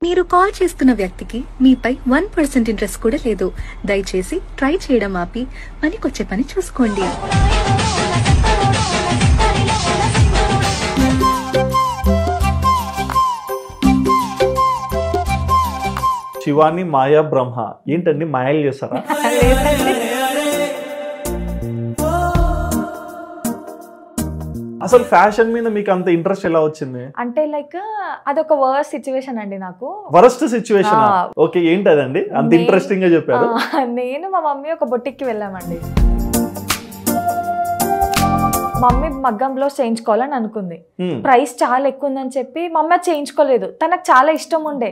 మీరు కాల్ చేస్తున్న వ్యక్తికి మీపై 1% ఇంట్రెస్ట్ కూడా లేదు. దయచేసి ట్రై చేయడం ఆపి పనికొచ్చే పని చూసుకోండి. శివాని మాయా బ్రహ్మ ఏంటండి మాయలు చేస్తారా? అసలు ఫ్యాషన్ మీద మీకు అంత ఇంట్రెస్ట్ ఎలా వచ్చింది? అంటే లైక్ అదొక వర్స్ట్ సిచ్యువేషన్ అండి నాకు. Worst situation? ఓకే, ఏంటి అదండి అంత ఇంట్రెస్టింగ్ గా చెప్పారు? నేను మా మమ్మీ ఒక బొటిక్కి వెళ్ళామండి. మమ్మీ మగ్గం బ్లౌజ్ చేయించుకోవాలని అనుకుంది. ప్రైస్ చాలా ఎక్కువ ఉందని చెప్పి మమ్మీ చేయించుకోలేదు. తనకు చాలా ఇష్టం ఉండే,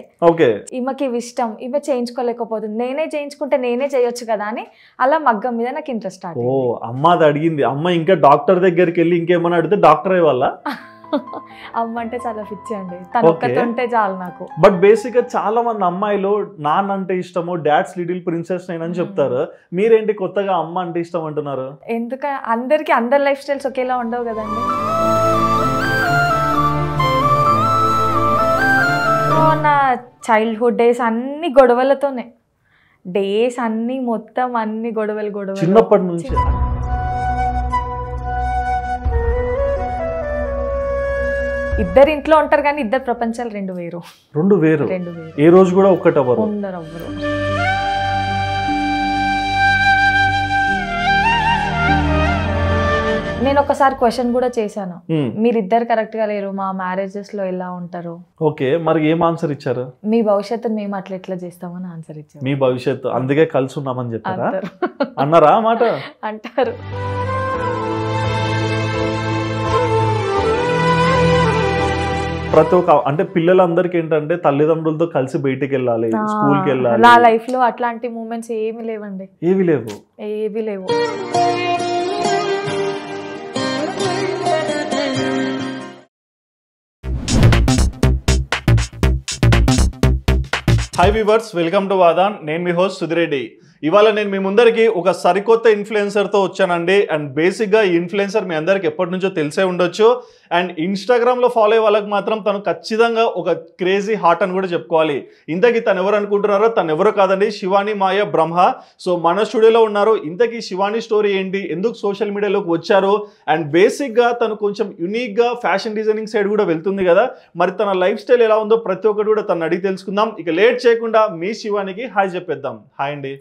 ఈమెకి ఇష్టం, ఈమె చేయించుకోలేకపోతుంది. నేనే చేయించుకుంటే నేనే చేయొచ్చు కదా అని అలా మగ్గం మీద నాకు ఇంట్రెస్ట్. ఓ, అమ్మ అది అడిగింది. అమ్మ ఇంకా డాక్టర్ దగ్గరికి వెళ్ళి ఇంకేమన్నా అడిగితే డాక్టర్ అయ్యేవాళ్ళ? అమ్మ అంటే చాలా పిచ్చి అండి, తను ఒక్కతే ఉంటే చాలు నాకు. బట్ బేసిక్ గా చాలా మంది అమ్మాయిలు నాన్న అంటే ఇష్టము, డాడ్స్ లిటిల్ ప్రిన్సెస్ అని చెప్తారు. మీరేంటి కొత్తగా అమ్మ అంటే ఇష్టం అంటున్నారు? ఎందుకంటే అందరికి అందరి లైఫ్ స్టైల్స్ ఒకేలా ఉండవు కదండి. నా చైల్డ్హుడ్ డేస్ అన్ని గొడవలతోనే, డేస్ అన్ని మొత్తం అన్ని గొడవలు చిన్నప్పటి నుంచి. ఇద్దరు ఇంట్లో ఉంటారు కానీ ఇద్దరు ప్రపంచాలు రెండు వేరు. ఏ రోజు కూడా ఒక్కటవ్వరు. నేను ఒకసారి క్వశ్చన్ కూడా చేశాను, మీరిద్దరు కరెక్ట్ గా లేరు, మా మ్యారేజెస్ లో ఎలా ఉంటారు? ఓకే, మరి ఏం ఆన్సర్ ఇచ్చారు? మీ భవిష్యత్తు మేము అట్లా ఎట్లా చేస్తామని ఆన్సర్ ఇచ్చారు. మీ భవిష్యత్తు అందుకే కలిసి ఉన్నామని చెప్పారా? అన్నారా మాట? అంటారు. ప్రతి ఒక్క అంటే పిల్లలందరికీ ఏంటంటే తల్లిదండ్రులతో కలిసి బయటికి వెళ్ళాలి, స్కూల్కి వెళ్ళాలి. నా లైఫ్ లో అట్లాంటి మూమెంట్స్ ఏమి లేవండి. ఏవి లేవు? ఏవి లేవు. Hi viewers, welcome to Aadhan. నేను మీ హోస్ట్ సుధిరెడ్డి. ఇవాళ నేను మీ ముందరికి ఒక సరికొత్త ఇన్ఫ్లుయెన్సర్తో వచ్చానండి. అండ్ బేసిక్గా ఈ ఇన్ఫ్లుయెన్సర్ మీ అందరికి ఎప్పటి నుంచో తెలిసే ఉండొచ్చు. అండ్ ఇన్స్టాగ్రామ్లో ఫాలో అయ్యే వాళ్ళకి మాత్రం తను ఖచ్చితంగా ఒక క్రేజీ హార్ట్ అని కూడా చెప్పుకోవాలి. ఇంతకీ తను ఎవరు అనుకుంటున్నారో, తను ఎవరో కాదండి, శివాని మాయా బ్రహ్మ. సో మన స్టూడియోలో ఉన్నారు. ఇంతకీ శివాని స్టోరీ ఏంటి, ఎందుకు సోషల్ మీడియాలోకి వచ్చారు, అండ్ బేసిక్గా తను కొంచెం యునిక్గా ఫ్యాషన్ డిజైనింగ్ సైడ్ కూడా వెళ్తుంది కదా, మరి తన లైఫ్ స్టైల్ ఎలా ఉందో ప్రతి ఒక్కటి కూడా తను అడిగి తెలుసుకుందాం. ఇక లేట్ చేయకుండా మీ శివానికి హాయ్ చెప్పేద్దాం. హాయ్ అండి.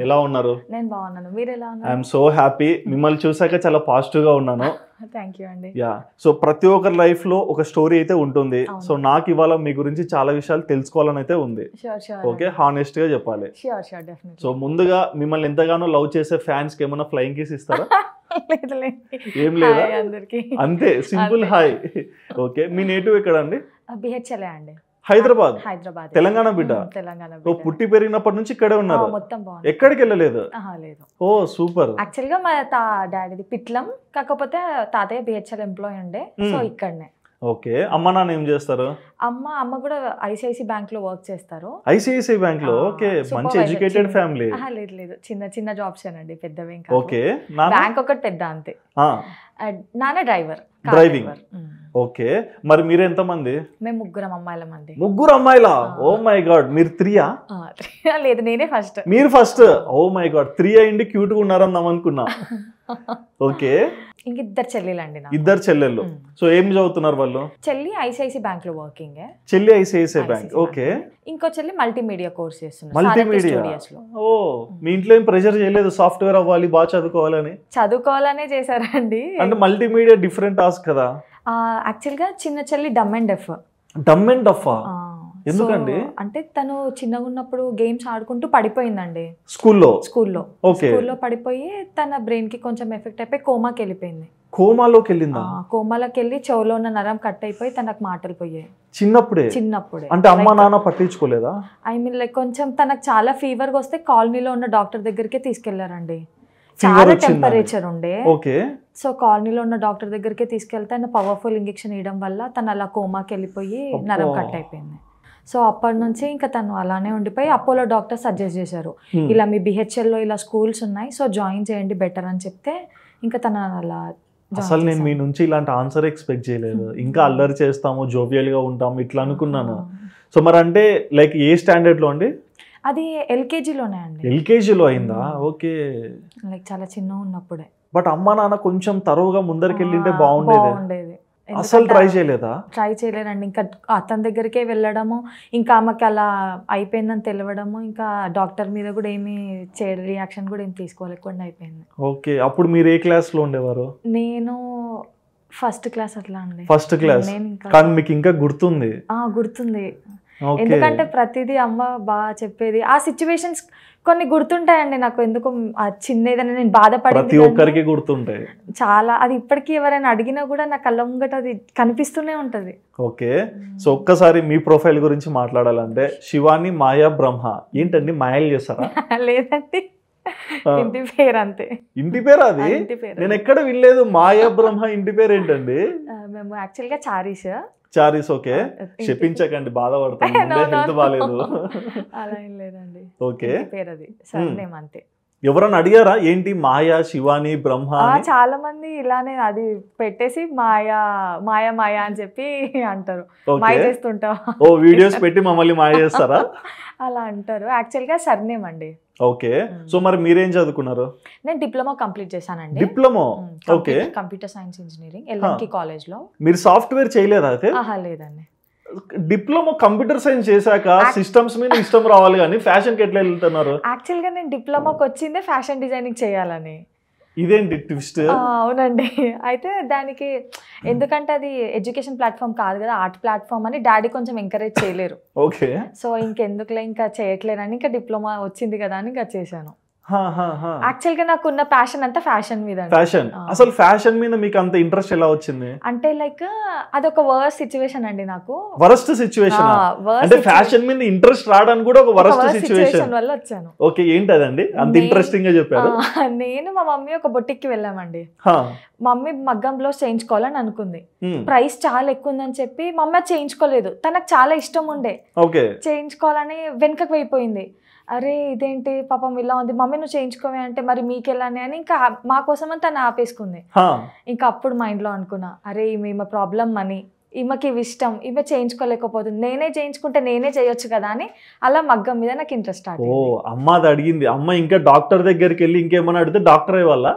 ఎలా ఉన్నారు? నేను బాగున్నాను, మీరు ఎలా ఉన్నారు? I'm so happy. మిమ్మల్ని చూసాక చాలా పాజిటివ్ గా ఉన్నాను. థ్యాంక్ యూ అండి. యా, సో ప్రతి ఒక్కరి లైఫ్ లో ఒక స్టోరీ అయితే ఉంటుంది. సో నాకు ఇవాళ మీ గురించి చాలా విషయాలు తెలుసుకోవాలని అయితే ఉంది. ఓకే, హానెస్ట్ గా చెప్పాలి. సో ముందుగా మిమ్మల్ని ఎంతగానో లవ్ చేసే ఫ్యాన్స్ కి ఏమైనా ఫ్లయింగ్ కిస్ ఇస్తారా? ఏం లేదా? అంతే సింపుల్ హాయ్. ఓకే, మీ నేటివ్ ఎక్కడ అండి? బిహెచ్ఎల్ అండి. హైదరాబాద్, తెలంగాణ బిడ్డ. పుట్టి పెరిగినప్పటి నుంచి ఇక్కడే ఉన్నారు, ఎక్కడికి వెళ్ళలేదు? ఓ సూపర్. యాక్చువల్ గా మా డాడీది పిట్లం, కాకపోతే తాతయ్య బిహెచ్ఎల్ ఎంప్లాయ్ ఉండే, సో ఇక్కడనే. ఓకే, అమ్మ నాన్న ఏం చేస్తారు? అమ్మ కూడా ఐసిఐసి బ్యాంక్ లో వర్క్ చేస్తారు. ఐసిఐసి బ్యాంక్ లో? ఓకే, మంచి ఎడ్యుకేటెడ్ ఫ్యామిలీ. లేదు, చిన్న జాబ్స్ ఏనండి, పెద్దవి. ఓకే, బ్యాంక్ ఒకటి పెద్ద అంతే. నాన్న డ్రైవింగ్. ఓకే, మరి మీరు ఎంత మంది? మేము ముగ్గురం అమ్మాయిలం అండి. ముగ్గురు అమ్మాయిలా? ఓ మై గాడ్, మీరు 3ఆ? లేదు, నేనే ఫస్ట్. మీరు ఫస్ట్? ఓ మై గాడ్, 3 అయ్యింది, క్యూట్ గా ఉన్నారన్నాం అనుకున్నా. ఓకే, ఇంక ఇద్దరు చెల్లెలండి. ఇద్దరు చెల్లెళ్ళు. సో ఏం చదువుతున్నారు వాళ్ళు? చెల్లి ఐసిఐసి బ్యాంక్ లో వర్కింగ్. చెల్లి ఐసిఐసి బ్యాంక్. ఓకే, ఇంకో చెల్లి మల్టీమీడియా కోర్స్ చేస్తున్నారు. మల్టీమీడియా. ఓ, మీ ఇంట్లో ఏం ప్రెషర్ చేయలేదు సాఫ్ట్వేర్ అవ్వాలి, బాగా చదువుకోవాలని? చదువుకోవాలనే చేశారండి. అంటే మల్టీమీడియా డిఫరెంట్ టాస్క్ కదా. యాక్చువల్ గా చిన్న చెల్లి డమ్ అండ్ డెఫ్. డమ్ అండ్ డెఫ్? ఎందుకండి? అంటే తను చిన్నగా ఉన్నప్పుడు గేమ్స్ ఆడుకుంటూ పడిపోయిందండి స్కూల్లో పడిపోయి తన బ్రెయిన్ కి కొంచెం ఎఫెక్ట్ అయిపోయి కోమాకి వెళ్ళిపోయింది. కోమాలోకి వెళ్ళిందా? కోమాలోకి వెళ్ళి చెవులో ఉన్న నరం కట్ అయిపోయి తనకు మాటలు పోయాయి చిన్నప్పుడే. అంటే అమ్మ నాన్న పట్టించుకోలేదా? ఐ మీన్ లైక్ కొంచెం తనకు చాలా ఫీవర్ వస్తే కాలనీలో ఉన్న డాక్టర్ దగ్గరికి తీసుకెళ్లారండి. చాలా టెంపరేచర్ ఉండే. సో కాలనీలో ఉన్న డాక్టర్ దగ్గరికి తీసుకెళ్తే ఆయన పవర్ఫుల్ ఇంజెక్షన్ ఇవ్వడం వల్ల తను అలా కోమాకి వెళ్ళిపోయి నరం కట్ అయిపోయింది. సో అప్పటి నుంచి ఇంకా తను అలానే ఉండిపోయి అపోలో డాక్టర్ సజెస్ట్ చేశారు, ఇలా మీ బిహెచ్ఎల్లో ఇలా స్కూల్స్ ఉన్నాయి, సో జాయిన్ చేయండి బెటర్ అని చెప్తే ఇంకా తను అలా. అసలు నేను మీ నుంచి ఇలాంటి ఆన్సర్ ఎక్స్పెక్ట్ చేయలేదు. ఇంకా అల్లరి చేస్తాము, జోవియల్ గా ఉంటాము ఇట్లా అనుకున్నాను. సో మరి అంటే లైక్ ఏ స్టాండర్డ్ లో అండి? అది ఎల్కేజీలోనే అండి. ఎల్కేజీలో అయిందా? ఓకే. లైక్ చాలా చిన్న ఉన్నప్పుడే. బట్ అమ్మా నాన్న కొంచెం తరువుగా ముందరికి వెళ్ళింటే బాగుండేది. అసలు ట్రై చేయలేదా? ట్రై చేయలేదండి. ఇంకా అతని దగ్గరికే వెళ్ళడము, ఇంకా ఆమెకి అలా అయిపోయిందని తెలియడము, ఇంకా డాక్టర్ మీద కూడా ఏమి రియాక్షన్ కూడా ఏమి తీసుకోలేకుండా అయిపోయింది. ఓకే. అప్పుడు మీరు ఏ క్లాస్ లో ఉండేవారు? నేను ఫస్ట్ క్లాస్ అట్లా అండి. First class. కానీ మీకు ఇంకా గుర్తుంది? గుర్తుంది. ఎందుకంటే ప్రతిదీ అమ్మ బాగా చెప్పేది. ఆ సిచ్యువేషన్స్ కొన్ని గుర్తుంటాయండి నాకు. ఎందుకు చిన్న ఏదైనా నేను బాధపడి ప్రతి ఒక్కరికి గుర్తుంటాయి చాలా. అది ఇప్పటికీ ఎవరైనా అడిగినా కూడా నా కళ్ళ ముంగట అది కనిపిస్తూనే ఉంటది. ఓకే. సో ఒక్కసారి మీ ప్రొఫైల్ గురించి మాట్లాడాలంటే శివాని మాయా బ్రహ్మ ఏంటండి? మాయలు చేస్తారా? లేదండి, ఇంటి పేరు అంతే. ఇంటి పేరు అది? నేను ఎక్కడ వినలేదు. మాయా బ్రహ్మ ఇంటి పేరు ఏంటండి? మేము యాక్చువల్ గా చారీస్. ఓకే. చెప్పించకండి, బాధపడతాను, హెల్త్ బాగాలేదు. అలా ఏం లేదండి. ఓకే. పేరు అది, సర్నేమ్ అంతే. ఎవరన్నా అడిగారా ఏంటి మాయా శివాని బ్రహ్మ? చాలా మంది ఇలానే అది పెట్టేసి మాయా మాయా మాయా అని చెప్పి అంటారు. మాయ చేస్తుంటావా? ఓ వీడియోస్ పెట్టి మమ్మల్ని మాయ చేస్తారా? అలా అంటారు. యాక్చువల్ గా సర్నేమ్ అండి. ఓకే. సో మరి మీరేం చదువుకున్నారు? నేను డిప్లొమా కంప్లీట్ చేశానండి. Diploma? Okay. Computer science engineering, ఎల్ఎన్కి కాలేజ్ లో. మీరు సాఫ్ట్వేర్ చేయలేదా అయితే? లేదండి. డిప్లొమా కంప్యూటర్ సైన్స్ చేశాక సిస్టమ్స్ మీద ఇష్టం రావాలి కానీ ఫ్యాషన్ కి ఎట్లా వెళ్తున్నారు? యాక్చువల్ గా నేను డిప్లొమాకి వచ్చిందే ఫ్యాషన్ డిజైనింగ్ చేయాలని. ఇదేంటి ట్విస్ట్? అవునండి. అయితే దానికి ఎందుకంటే అది ఎడ్యుకేషన్ ప్లాట్ఫామ్ కాదు కదా, ఆర్ట్ ప్లాట్ఫామ్ అని డాడీ కొంచెం ఎంకరేజ్ చేయలేరు. ఓకే. సో ఇంకెందుకులే ఇంకా చేయట్లేనని ఇంకా డిప్లొమా వచ్చింది కదా అని ఇంకా చేశాను. యాక్చువల్ గా నాకు ఉన్న ప్యాషన్ అంతా ఫ్యాషన్ మీద. ఫ్యాషన్. అసలు ఫ్యాషన్ మీద మీకు అంత ఇంట్రెస్ట్ ఎలా వచ్చింది? అంటే లైక్ అదొక వర్స్ట్ సిచ్యువేషన్ అండి నాకు. Worst situation? అంటే ఫ్యాషన్ మీద ఇంట్రెస్ట్ రావడానికి కూడా ఒక వరస్ట్ సిచ్యువేషన్ వల్ల వచ్చాను. ఓకే. ఏంటి అదండి అంత ఇంట్రెస్టింగ్ గా చెప్పారు? నేను మా మమ్మీ ఒక బొటిక్కి వెళ్ళామండి. మమ్మీ మగ్గం బ్లౌజ్ చేయించుకోవాలని అనుకుంది. ప్రైస్ చాలా ఎక్కువ ఉందని చెప్పి మమ్మీ చేయించుకోలేదు. తనకు చాలా ఇష్టం ఉండే చేయించుకోవాలని వెనుకకు అయిపోయింది. అరే ఇదేంటి పాపం ఇలా ఉంది, మమ్మీ నువ్వు చేయించుకోవే అంటే మరి మీకెళ్ళని అని ఇంకా మా కోసం అని తను ఆపేసుకుంది. ఇంకా అప్పుడు మైండ్ లో అనుకున్నా, అరే ఈమె ప్రాబ్లం మనీ, ఈమెకి ఇష్టం, ఈమె చేయించుకోలేకపోతుంది, నేనే చేయించుకుంటే నేనే చేయొచ్చు కదా అని అలా మగ్గం మీద నాకు ఇంట్రెస్ట్ స్టార్ట్. ఓ అమ్మ అది అడిగింది. అమ్మ ఇంకా డాక్టర్ దగ్గరికి వెళ్ళి ఇంకేమన్నా అడిగితే డాక్టర్ అయ్యేవాళ్ళ?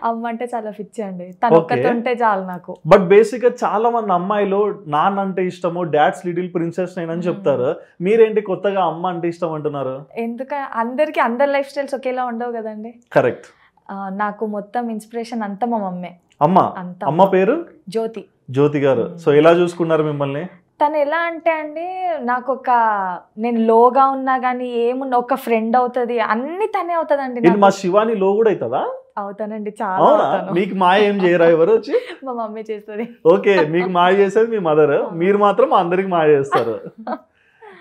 అమ్మ అంటే చాలా పిచ్చి అండి, తను ఒక్కతే ఉంటే చాలు నాకు. బట్ బేసిక్ గా చాలా మంది అమ్మాయిలు నాన్న అంటే ఇష్టము, డాడ్స్ లిటిల్ ప్రిన్సెస్ అని చెప్తారు. మీరేంటి కొత్తగా అమ్మ అంటే ఇష్టం అంటున్నారు? ఎందుకంటే అందరికి అందరి లైఫ్ స్టైల్స్ ఒకేలా ఉండవు కదండి. కరెక్ట్. నాకు మొత్తం ఇన్స్పిరేషన్ అంతా మా మమ్మే. అమ్మ పేరు జ్యోతి. జ్యోతి గారు. సో ఎలా చూసుకున్నారు మిమ్మల్ని? తను ఎలా అంటే అండి, నాకు నేను లోగా ఉన్నా గానీ ఏమున్నా ఒక ఫ్రెండ్ అవుతుంది, అన్ని తనే అవుతుందండి. మా శివాని లో కూడా అవుతుందా? అవుతానండి, చాలా. మీకు మాయ ఏం చేయరా ఎవరు వచ్చి? మా మమ్మీ చేస్తుంది. ఓకే. మీకు మాయ చేసేది మీ మదర్, మీరు మాత్రం అందరికి మాయ చేస్తారు.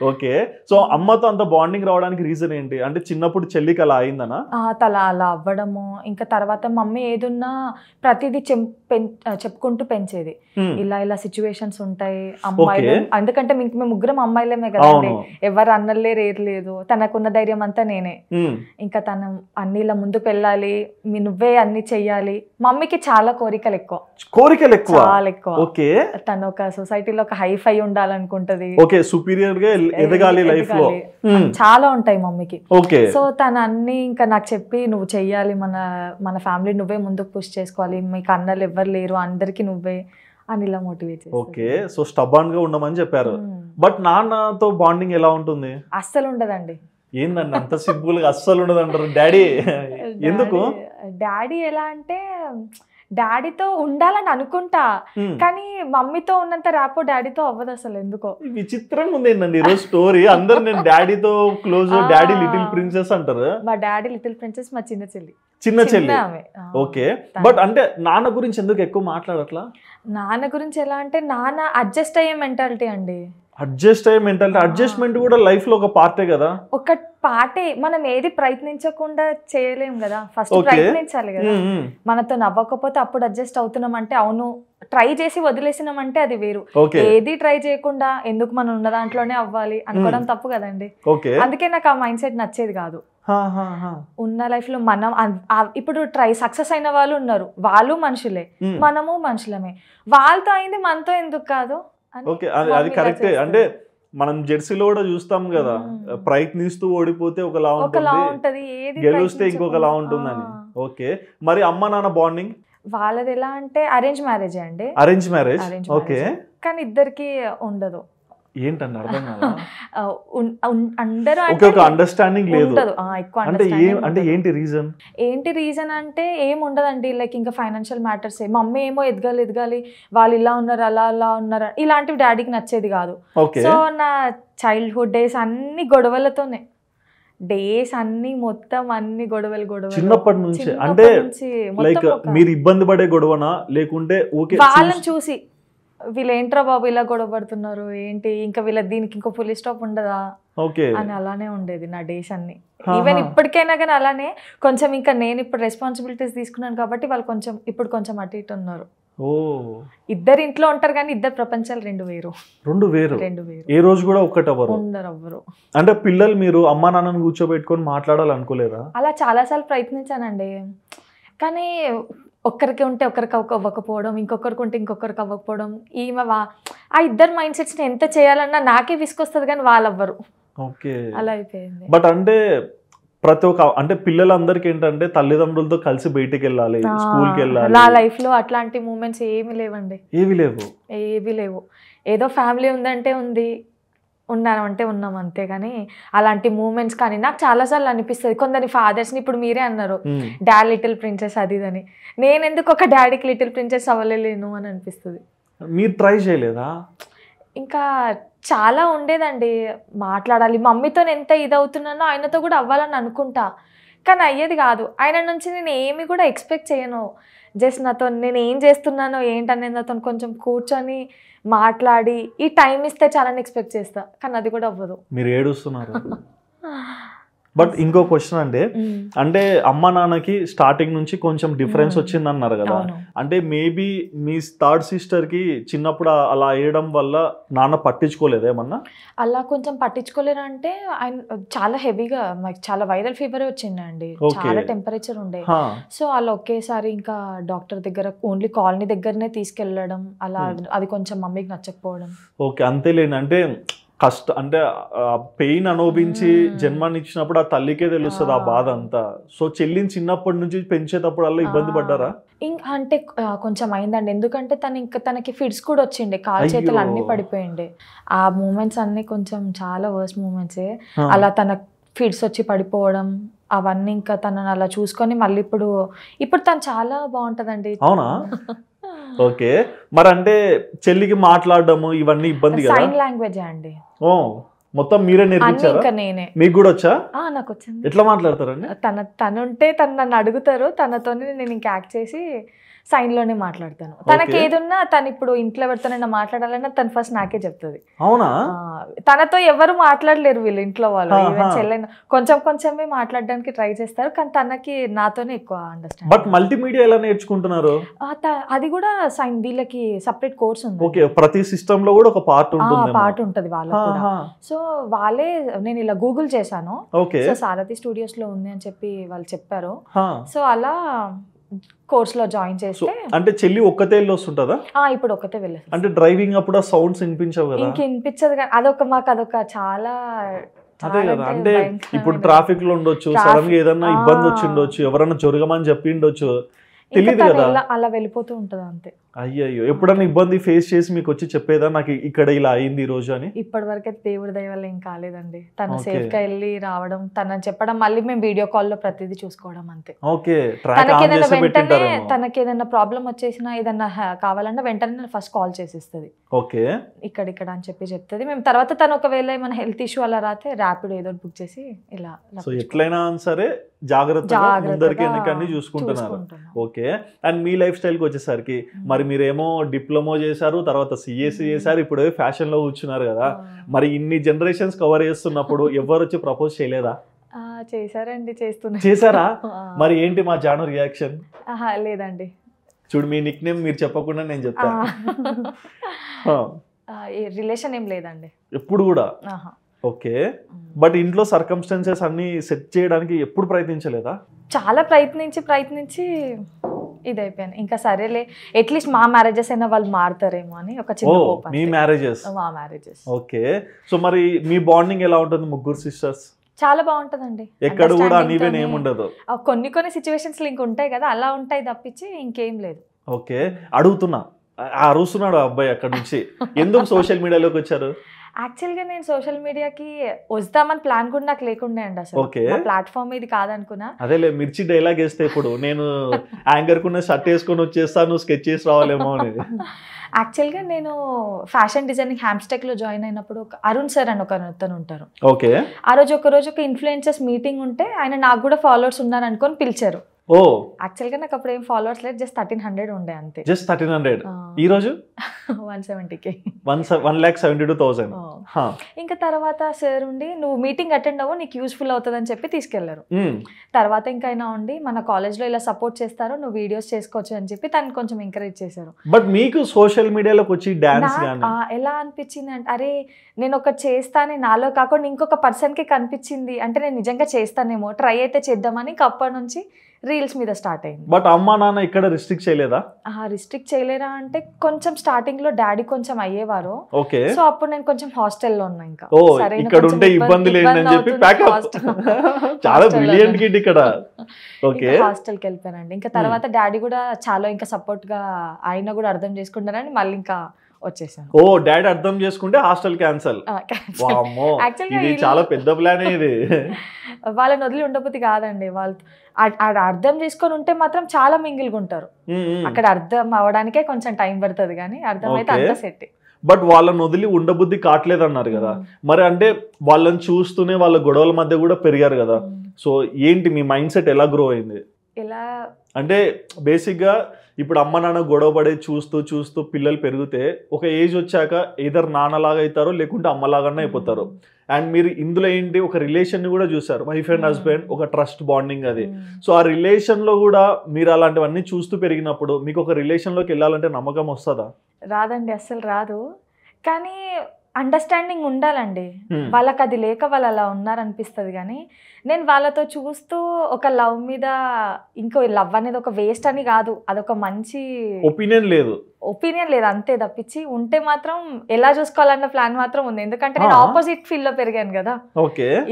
ఓకే. సో అమ్మతో అంత బాండింగ్ రావడానికి రీజన్ ఏంటి? అంటే చిన్నప్పుడు చెల్లికి అలా అయిందనా? అలా అవ్వడము, ఇంకా తర్వాత మమ్మీ ఏదున్నా ప్రతిదీ చెప్పుకుంటూ పెంచేది. ఇలా ఇలా సిచ్యువేషన్స్ ఉంటాయి అమ్మాయిలు, ఎందుకంటే మేము ముగ్గురం అమ్మాయిలమే కదండి, ఎవరు అన్నలే రేర్లేదు. తనకున్న ధైర్యం అంతా నేనే. ఇంకా తను అన్ని ఇలా ముందుకు వెళ్ళాలి, నువ్వే అన్ని చెయ్యాలి. మమ్మీకి చాలా కోరికలు ఎక్కువ. చాలా ఎక్కువ. తను ఒక సొసైటీలో ఒక హైఫై ఉండాలనుకుంటది. ఓకే. సుపీరియర్ గా ఎదగాలి లైఫ్ లో. చాలా ఉంటాయి మమ్మీకి. ఓకే. సో తను అన్ని ఇంకా నాకు చెప్పి, నువ్వు చెయ్యాలి, మన ఫ్యామిలీ నువ్వే ముందుకు పుష్ చేసుకోవాలి, మీకు అన్నలు ఎవ్వరు లేరు, అందరికి నువ్వే అని ఇలా మోటివేట్ చేసి. ఓకే. సో స్టబాన్ గా ఉండమని చెప్పారు. బట్ నాన్నతో బాండింగ్ ఎలా ఉంటుంది? అస్సలు ఉండదండి. ఏందండి అంత సింపుల్ గా అస్సలు ఉండదు అంటారు? డాడీ ఎందుకు? డాడీ ఎలా అంటే, డాడీతో ఉండాలని అనుకుంటా కానీ మమ్మీతో ఉన్నంత ర్యాపో డాడీతో అవ్వదు అసలు. ఎందుకో విచిత్రంగా ఉంది ఏంటండి ఈరోజు స్టోరీ. అందరు నేను డాడీతో క్లోజ్, డాడీ లిటిల్ ప్రిన్సెస్ అంటారు. మా డాడీ లిటిల్ ప్రిన్సెస్, మా చిన్న చెల్లి. ఓకే. బట్ అంటే నాన్న గురించి ఎందుకు ఎక్కువ మాట్లాడట్లా? నాన్న గురించి ఎలా అంటే, నాన్న అడ్జస్ట్ అయ్యే మెంటాలిటీ అండి. అడ్జస్ట్మెంట్ కూడా లైఫ్ లో ఒక పార్టే కదా. ఒక పార్టే. మనం ఏది ప్రయత్నించకుండా చేయలేం కదా, ఫస్ట్ ప్రయత్నించాలి కదా. మనతో నవ్వకపోతే అప్పుడు అడ్జస్ట్ అవుతున్నాం అంటే అవును, ట్రై చేసి వదిలేసినాం అంటే అది వేరు. ఏది ట్రై చేయకుండా ఎందుకు మనం ఉన్న దాంట్లోనే అవ్వాలి అనుకోవడం తప్పు కదండి. అందుకే నాకు ఆ మైండ్ సెట్ నచ్చేది కాదు. ఉన్న లైఫ్ లో మనం ఇప్పుడు సక్సెస్ అయిన వాళ్ళు ఉన్నారు, వాళ్ళు మనుషులే, మనము మనుషులమే. వాళ్ళతో అయింది మనతో ఎందుకు కాదు? ఓకే. అది కరెక్టే. అంటే మనం జెర్సీలో కూడా చూస్తాం కదా, ప్రయత్నిస్తూ ఓడిపోతే ఒకలా ఉంటుంది, గెలిస్తే ఇంకొకలా ఉంటుందని. ఓకే, మరి అమ్మ నాన్న బాండింగ్ వాళ్ళది ఎలా అంటే అరేంజ్ మ్యారేజ్ అండి. Arrange marriage, okay. కానీ ఇద్దరికి ఉండదు. ఏంటండి అర్థం కాదా? అందరూ ఒక అండర్స్టాండింగ్ లేదు. అంటే ఏంటి రీజన్ అంటే ఏం ఉండదండి. లైక్ ఇంకా ఫైనాన్షియల్ మ్యాటర్స్. మమ్మీ ఏమో ఎదగాలి, వాళ్ళు ఇలా ఉన్నారు అలా ఉన్నారు, ఇలాంటివి డాడీకి నచ్చేది కాదు. సో నా చైల్డ్హుడ్ డేస్ అన్ని గొడవలతోనే, మొత్తం అన్ని గొడవలు చిన్నప్పటి నుంచి. అంటే లైక్ మీరు ఇబ్బంది పడే గొడవనా, లేకుంటే వాళ్ళని చూసి వీళ్ళు ఏంట్రా బాబు ఇలా గొడవ పడుతున్నారు ఏంటి, ఇంకా వీళ్ళ దీనికి ఇంకో ఫుల్ స్టాప్ ఉండదా అని అలానే ఉండేది నా డేస్ అన్ని. ఈవెన్ ఇప్పటికైనా కానీ అలానే కొంచెం. ఇంకా నేను ఇప్పుడు రెస్పాన్సిబిలిటీస్ తీసుకున్నాను కాబట్టి వాళ్ళు ఇప్పుడు కొంచెం అటు ఇటు ఉన్నారు. ఇద్దరు ఇంట్లో ఉంటారు కానీ ఇద్దరు ప్రపంచాలు రెండు వేరు. ఏ రోజు కూడా ఒక్కటి ఉండరు. అంటే పిల్లలు మీరు అమ్మా నాన్నని కూర్చోబెట్టుకొని మాట్లాడాలనుకోలేదా? అలా చాలాసార్లు ప్రయత్నించానండి, కానీ ఒక్కరికి ఉంటే ఒకరికి అవ్వకపోవడం, ఇంకొకరికి ఉంటే ఇంకొకరికి అవ్వకపోవడం. ఆ ఇద్దరు మైండ్ సెట్స్ని ఎంత చేయాలన్నా నాకే విసుకొస్తుంది కానీ వాళ్ళు అవ్వరు. అలా అయిపోయింది. బట్ అంటే ప్రతి ఒక్క అంటే పిల్లలందరికీ ఏంటంటే తల్లిదండ్రులతో కలిసి బయటికి వెళ్ళాలి, స్కూల్కి వెళ్ళాలి. నా లైఫ్ లో అట్లాంటి మూమెంట్స్ ఏమీ లేవండి. ఏవి లేవు. ఏదో ఫ్యామిలీ ఉందంటే ఉన్నామంటే ఉన్నాం అంతే. కానీ అలాంటి మూమెంట్స్ కానీ నాకు చాలాసార్లు అనిపిస్తుంది. కొందరి ఫాదర్స్ని ఇప్పుడు మీరే అన్నారు డాడ్ లిటిల్ ప్రిన్సెస్ అది అని, నేను ఎందుకు ఒక డాడీకి లిటిల్ ప్రిన్సెస్ అవ్వలేను అని అనిపిస్తుంది. మీరు ట్రై చేయలేదా? ఇంకా చాలా ఉండేదండి మాట్లాడాలి. మమ్మీతో ఎంత ఇదవుతున్నానో ఆయనతో కూడా అవ్వాలని అనుకుంటా, కానీ అయ్యేది కాదు. ఆయన నుంచి నేను ఏమి కూడా ఎక్స్పెక్ట్ చేయను. జస్ట్ నాతో నేను ఏం చేస్తున్నానో ఏంటనేది నాతో కొంచెం కూర్చొని మాట్లాడి ఈ టైం ఇస్తే చాలా ఎక్స్పెక్ట్ చేస్తా, కానీ అది కూడా అవ్వదు. మీరు ఏడుస్తున్నారు. బట్ ఇంకో క్వశ్చన్ అంటే అమ్మ నాన్నకి స్టార్టింగ్ నుంచి కొంచెం డిఫరెన్స్ వచ్చింది అన్నారు కదా, అంటే మేబీ మీ థర్డ్ సిస్టర్ కి చిన్నప్పుడు అలా వేయడం వల్ల నాన్న పట్టించుకోలేదేమన్నా? అలా కొంచెం పట్టించుకోలేరు అంటే ఆయన చాలా హెవీగా మాకు చాలా వైరల్ ఫీవర్ వచ్చిందండి, చాలా టెంపరేచర్ ఉండే. సో అలా ఒకేసారి ఇంకా డాక్టర్ దగ్గర ఓన్లీ కాలనీ దగ్గరనే తీసుకెళ్ళడం, అలా అది కొంచెం మమ్మీకి నచ్చకపోవడం. ఓకే, అంతేలేండి. అంటే అంటే పెయిన్ అనుభవించి జన్మనిచ్చినప్పుడు ఆ తల్లికే తెలుస్తుంది ఆ బాధ అంతా. సో చెల్లిని చిన్నప్పటి నుంచి పెంచేటప్పుడు అలా ఇబ్బంది పడ్డారా? ఇంకా అంటే కొంచెం అయిందండి, ఎందుకంటే తనకి ఫిట్స్ కూడా వచ్చిండే, కాలు చేతులు అన్ని పడిపోయిండే. ఆ మూమెంట్స్ అన్ని కొంచెం చాలా వర్స్ట్ మూమెంట్సే. అలా తన ఫిట్స్ వచ్చి పడిపోవడం అవన్నీ ఇంకా తనని అలా చూసుకొని మళ్ళీ ఇప్పుడు తను చాలా బాగుంటదండి. అవునా? ఓకే, మరి అంటే చెల్లికి మాట్లాడడము ఇవన్నీ ఇబ్బంది కదా? సైన్ లాంగ్వేజ్ అండి. ఓ, మొత్తం మీరే నేర్పించారా? నేనే. మీకు కూడా వచ్చా? నాకు వచ్చింది. ఎట్లా మాట్లాడతారండి? తనుంటే తను నన్ను అడుగుతారు, తనతోనే నేను ఇంకా యాక్ట్ చేసి సైన్ లోనే మాట్లాడతాను. తనకి ఏదున్నా తను ఇప్పుడు ఇంట్లో ఎవరితోనైనా మాట్లాడాలన్నా తను ఫస్ట్ నాకే చెప్తుంది. అవునా? తనతో ఎవరు మాట్లాడలేరు వీళ్ళు ఇంట్లో వాళ్ళు, చెల్లెన కొంచెమే మాట్లాడడానికి ట్రై చేస్తారు, కానీ తనకి నాతోనే ఎక్కువ అండర్స్టాండ్. బట్ మల్టీమీడియా ఎలా నేర్చుకుంటున్నారు? అది కూడా సైన్ వీళ్ళకి సపరేట్ కోర్స్ ఉంది. ఓకే, ప్రతి సిస్టమ్ లో కూడా ఒక పార్ట్ ఉంటుంది వాళ్ళకి కూడా. సో వాళ్ళే నేను ఇలా గూగుల్ చేశాను, సో సారథి స్టూడియోస్ లో ఉంది అని చెప్పి వాళ్ళు చెప్పారు. సో అలా కోర్స్ లో జాయిన్ చేస్తే. అంటే చెల్లి ఒక్కతే వెళ్ళి వస్తుంటదా? ఇప్పుడు ఒక్కతే వెళ్ళేది. అంటే డ్రైవింగ్ అప్పుడు ఆ సౌండ్స్ వినిపించవు కదా? ఇంక వినిపించదు కానీ మాకు అదొక చాలా. అదే కదా, అంటే ఇప్పుడు ట్రాఫిక్ లో ఉండొచ్చు, సడన్ గా ఏదన్నా ఇబ్బంది వచ్చి ఉండొచ్చు, ఎవరన్నా జరగమని చెప్పి ఉండొచ్చు, తెలియదు కదా, అలా వెళ్ళిపోతూ ఉంటది అంతే. అయ్యో, ఎప్పుడన్నా ఇబ్బంది ఫేస్ చేసి మీకు వచ్చి చెప్పేదా నాకు ఇక్కడ ఇలా అయింది ఈ రోజు అని? ఇప్పటి వరకు దేవుడి దయ వల్ల ఏం కాలేదండి. తను సేఫ్ గా వెళ్ళి రావడం, తనని చెప్పడం, మళ్ళీ మేము వీడియో కాల్ లో ప్రతిదీ చూసుకోవడం అంతే. ఓకే, తనకి ఏదైనా ప్రాబ్లం వచ్చేసినా ఏదన్నా కావాలన్నా వెంటనే ఫస్ట్ కాల్ చేసిస్తుంది. ఓకే, ఇక్కడ అని చెప్పి చెప్తుంది. మేము తర్వాత తను ఒకవేళ ఏమైనా హెల్త్ ఇష్యూ అలా రాతే ర్యాపిడ్ ఏదో బుక్ చేసి ఇలా. సో ఎట్లయినా సరే జాగ్రత్తగా ముందరికి ఎన్నికన్నీ చూసుకుంటున్నారు. Okay, and me life style కి వచ్చేసరికి మరి మీరేమో డిప్లొమా చేశారు, తర్వాత సిఎస్సి చేశారు, ఇప్పుడు ఫ్యాషన్ లో కూర్చున్నారు కదా, మరి ఇన్ని జనరేషన్స్ కవర్ చేస్తున్నప్పుడు ఎవరు వచ్చి ప్రపోజ్ చేయలేదా? చేశారండి, చేశారా? మరి ఏంటి మా జాను రియాక్షన్? లేదండి. చూడు, మీ నిక్ నేమ్ మీరు చెప్పకుండా నేను చెప్తాను. రిలేషన్ ఏం లేదండి ఎప్పుడు కూడా. ఓకే, బట్ ఇంట్లో సర్కమ్స్టాన్సెస్ అన్ని సెట్ చేయడానికి ఎప్పుడు ప్రయత్నించలేదా? చాలా ప్రయత్నించి ఇది అయిపోయాను. ఇంకా సరేలే అట్లీస్ట్ మా మ్యారేజెస్ అయినా వాళ్ళు మారుతారేమో అని ఒక చిన్న hope మీ అంతే. మ్యారేజెస్? మా మ్యారేజెస్ ఓకే. సో మరి మీ బాండింగ్ ఎలా ఉంటుంది ముగ్గురు సిస్టర్స్? చాలా బాగుంటుందండి. ఎక్కడ కూడా అన్ఈవెన్ ఏమి ఉండదు? కొన్ని సిచ్యువేషన్స్ ఇంక ఉంటాయి కదా, అలా ఉంటాయి తప్పించి ఇంకేం లేదు. ఓకే. అడుగుతున్నా, అరుస్తున్నాడు అబ్బాయి అక్కడ నుంచి, ఎందుకు సోషల్ మీడియాలోకి వచ్చారు? యాక్చువల్గా నేను సోషల్ మీడియాకి వస్తామని ప్లాన్ కూడా నాకు లేకుండే అండి. అసలు ప్లాట్ఫామ్ ఇది కాదనుకున్నా. అదేలే మిర్చి డైలాగ్ వేస్తే ఇప్పుడు నేను యాంకర్ కున్న షర్ట్ వేసుకొని వచ్చేస్తాను, స్కెచ్ చేసి రావాలేమో అని. యాక్చువల్గా నేను ఫ్యాషన్ డిజైనింగ్ హ్యామ్స్టెక్ లో జాయిన్ అయినప్పుడు అరుణ్ సార్ అని ఒక అతను ఉంటారు. ఓకే. ఆ రోజు ఒక ఇన్ఫ్లుయెన్సర్స్ మీటింగ్ ఉంటే ఆయన నాకు కూడా ఫాలోవర్స్ ఉన్నారు అనుకొని పిలిచారు. ఓ యాక్చువల్గా నాకు అప్పుడు ఏం ఫాలోవర్స్ లేదు, జస్ట్ 1300 ఉండే అంతే. జస్ట్ 1300. ఈ రోజు 170K, 1,72,000. ఇంకా తర్వాత సార్ ఉండి నువ్వు మీటింగ్ అటెండ్ అవ్వు, నీకు యూస్ఫుల్ అవుతుంది అని చెప్పి తీసుకెళ్లారు. తర్వాత ఇంకా అయినా ఉండి మన కాలేజ్ లో ఇలా సపోర్ట్ చేస్తారు, నువ్వు వీడియోస్ చేసుకోవచ్చు అని చెప్పి తను కొంచెం ఎంకరేజ్ చేశారు. బట్ మీకు సోషల్ మీడియాలోకి వచ్చి డాన్స్ ఎలా అనిపించింది అంటే, అరే నేను ఒకటి చేస్తానే నాలో కాకుండా ఇంకొక పర్సన్ కి కనిపించింది అంటే నేను నిజంగా చేస్తానేమో, ట్రై అయితే చేద్దామని అప్పటి నుంచి రీల్స్ మీద స్టార్ట్ అయింది. బట్ అమ్మా నాన్న ఇక్కడ రిస్ట్రిక్ట్ చేయలేదా? రిస్ట్రిక్ట్ చేయలేరా అంటే కొంచెం స్టార్టింగ్ లో డాడీ కొంచెం అయ్యేవారు. ఓకే. సో అప్పుడు నేను కొంచెం హాస్టల్లో ఉన్నా. ఇంకా ఇక్కడ ఉంటే ఇబ్బంది లేదని చెప్పి చాలా బ్రిలియంట్ కిడ్ ఇక్కడ. ఓకే. హాస్టల్కి వెళ్ళిపోయానండి. ఇంకా తర్వాత డాడీ కూడా చాలా ఇంకా సపోర్ట్ గా ఆయన కూడా అర్థం చేసుకుంటారని మళ్ళీ ఇంకా వచ్చేసాను. ఓ డాడీ అర్థం చేసుకుంటే హాస్టల్ క్యాన్సల్. ఇది చాలా పెద్ద ప్లాన్ ఇది. వాళ్ళని వదిలి ఉండబుద్ధి కాదండి. వాళ్ళు అర్థం చేసుకొని ఉంటే మాత్రం చాలా మింగిల్గా ఉంటారు. అక్కడ అర్థం అవడానికే కొంచెం టైం పడుతుంది కానీ అర్థం అయితే అంతా సెట్. బట్ వాళ్ళని వదిలి ఉండబుద్ధి కావట్లేదు అన్నారు కదా, మరి అంటే వాళ్ళని చూస్తూనే వాళ్ళ గొడవల మధ్య కూడా పెరిగారు కదా, సో ఏంటి మీ మైండ్ సెట్ ఎలా గ్రో అయింది? ఎలా అంటే బేసిక్గా ఇప్పుడు అమ్మ నాన్న గొడవ పడే చూస్తూ చూస్తూ పిల్లలు పెరిగితే ఒక ఏజ్ వచ్చాక ఏదర్ నాన్నలాగా అవుతారో లేకుంటే అమ్మలాగానే అయిపోతారు. అండ్ మీరు ఇందులో ఏంటి ఒక రిలేషన్ని కూడా చూసారు, వైఫ్ అండ్ హస్బెండ్, ఒక ట్రస్ట్ బాండింగ్ అది. సో ఆ రిలేషన్లో కూడా మీరు అలాంటివన్నీ చూస్తూ పెరిగినప్పుడు మీకు ఒక రిలేషన్లోకి వెళ్ళాలంటే నమ్మకం వస్తుందా? రాదండి, అస్సలు రాదు. కానీ అండర్స్టాండింగ్ ఉండాలండి. వాళ్ళకి అది లేక వాళ్ళు అలా ఉన్నారనిపిస్తుంది. కానీ నేను వాళ్ళతో చూస్తూ ఒక లవ్ మీద, ఇంకో లవ్ అనేది ఒక వేస్ట్ అని కాదు, అదొక మంచి ఒపీనియన్ లేదు అంతే తప్పించి ఉంటే మాత్రం ఎలా చూసుకోవాలన్న ప్లాన్ మాత్రం ఉంది. ఎందుకంటే నేను ఆపోజిట్ ఫీల్డ్ లో పెరిగాను కదా,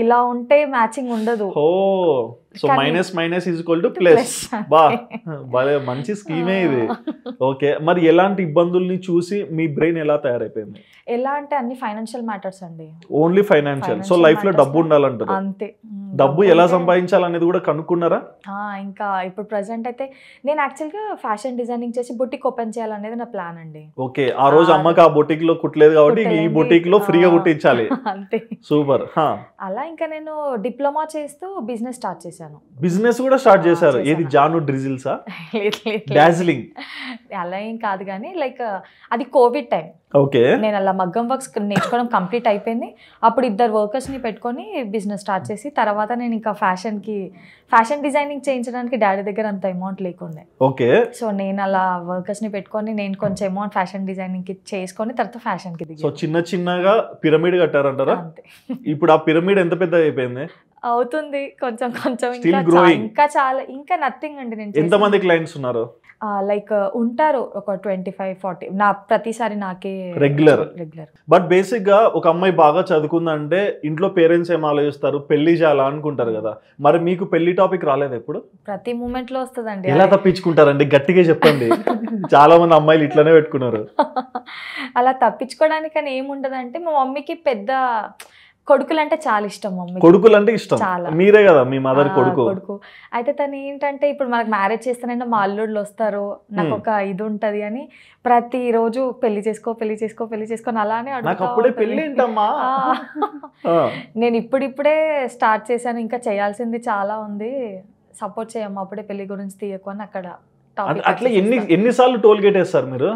ఇలా ఉంటే మ్యాచింగ్ ఉండదు. So minus minus is equal to plus. మంచి స్కీమే ఇది. ఓకే. మరి ఎలాంటి ఇబ్బందుల్ని చూసి మీ బ్రెయిన్ ఎలా తయారైపోయింది? ఎలా అంటే అన్ని ఫైనాన్షియల్ మ్యాటర్స్ అండి. Only financial. సో లైఫ్ లో డబ్బు ఉండాలంటారు. అంతే. డబ్బు ఎలా సంపాదించాలనేది కూడా కనుక్కున్నారా? ఇంకా ఇప్పుడు ప్రెసెంట్ అయితే నేను యాక్చువల్ గా ఫ్యాషన్ డిజైనింగ్ చేసి బొటిక్ ఓపెన్ చేయాలనేది నా ప్లాన్ అండి. ఓకే. ఆ రోజు అమ్మకి ఆ బొటిక్ లో కుట్టలేదు కాబట్టి ఈ బొటిక్ లో ఫ్రీగా కుట్టించాలి. అంతే. సూపర్. అలా ఇంకా నేను డిప్లొమా చేస్తూ బిజినెస్ స్టార్ట్ చేశాను. బిజినెస్ కూడా స్టార్ట్ చేశారు? ఏది జాను డ్రిజిల్సా? డార్జిలింగ్ అలా ఏం కాదు కానీ లైక్ అది కోవిడ్ టైం. ఓకే. నేను అలా మగ్గం వర్క్స్ నేర్చుకోవడం కంప్లీట్ అయిపోయింది. అప్పుడు 2 వర్కర్స్ ని పెట్టుకొని బిజినెస్ స్టార్ట్ చేసి తర్వాత నేను ఇంకా ఫ్యాషన్ డిజైనింగ్ చేయించడానికి డాడీ దగ్గర అంత అమౌంట్ లేకుండే. ఓకే. సో నేను అలా వర్కర్స్ ని పెట్టుకొని నేను కొంచెం అమౌంట్ ఫ్యాషన్ డిజైనింగ్ కి చేసుకొని తర్వాత ఫ్యాషన్ కి దిగి. సో చిన్నగా పిరమిడ్ కట్టారంటారా? ఇప్పుడు ఆ పిరమిడ్ ఎంత పెద్ద అయిపోయింది? అవుతుంది కొంచెం ఇంకా చాలా ఇంకా నథింగ్ అండి. నేను ఎంతమంది క్లయింట్స్ ఉన్నారు? లైక్ ఉంటారు ఒక 25-40 నా ప్రతిసారి నాకే రెగ్యులర్. బట్ బేసిక్ గా ఒక అమ్మాయి బాగా చదువుకుందంటే ఇంట్లో పేరెంట్స్ ఏం ఆలోచిస్తారు, పెళ్లి చేయాలా అనుకుంటారు కదా, మరి మీకు పెళ్లి టాపిక్ రాలేదు ఎప్పుడు? ప్రతి మూమెంట్ లో వస్తుందండి. ఎలా తప్పించుకుంటారండి గట్టిగా చెప్పండి. చాలా మంది అమ్మాయిలు ఇట్లానే పెట్టుకున్నారు. అలా తప్పించుకోవడానికి అని ఏముంటదంటే మా మమ్మీకి పెద్ద కొడుకులు అంటే చాలా ఇష్టం. మమ్మీ కొడుకులు అంటే ఇష్టం. మీరే కదా మీ మదర్ కొడుకు. అయితే తను ఏంటంటే ఇప్పుడు మనకు మ్యారేజ్ చేస్తానంటే మా అల్లుళ్ళు వస్తారు, నాకు ఒక ఇది ఉంటది అని ప్రతిరోజు పెళ్లి చేసుకొని అలానే నేను ఇప్పుడిప్పుడే స్టార్ట్ చేశాను, ఇంకా చేయాల్సింది చాలా ఉంది, సపోర్ట్ చేయమ్మా అప్పుడే పెళ్లి గురించి తీయకు అని అక్కడ. అట్లా ఎన్నిసార్లు టోల్ గేట్ వేస్తారు మీరు?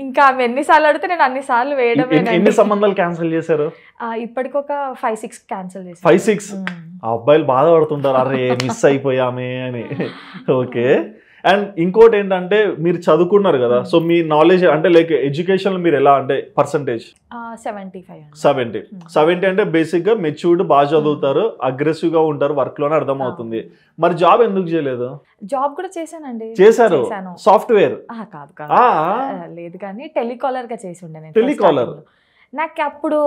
ఇంకా ఆమె ఎన్నిసార్లు అడిగితే నేను అన్నిసార్లు వేయడమే. ఎన్ని సంబంధాలు క్యాన్సిల్ చేశారు? ఇప్పటికి ఒక 5-6 క్యాన్సిల్ చేశారు. 5-6? అబ్బాయిలు బాధపడుతుంటారు, అరే మిస్ అయిపోయామే అని. ఓకే. అండ్ ఇంకోటి ఏంటంటే మీరు చదువుకున్నారు కదా, సో మీ నాలెడ్జ్ అంటే లైక్ ఎడ్యుకేషన్ మీరు ఎలా అంటే పర్సంటేజ్? 70 అంటే బేసిక్ గా మెచ్యూర్డ్, బాగా చదువుతారు, అగ్రెసివ్ గా ఉంటారు వర్క్ లోనే అర్థం అవుతుంది. మరి జాబ్ ఎందుకు చేయలేదు? జాబ్ కూడా చేశానండి. చేశారు సాఫ్ట్వేర్ కాదు లేదు కానీ టెలికాలర్ గా చేసి ఉండే నేను. టెలికాలర్ నాకు అప్పుడు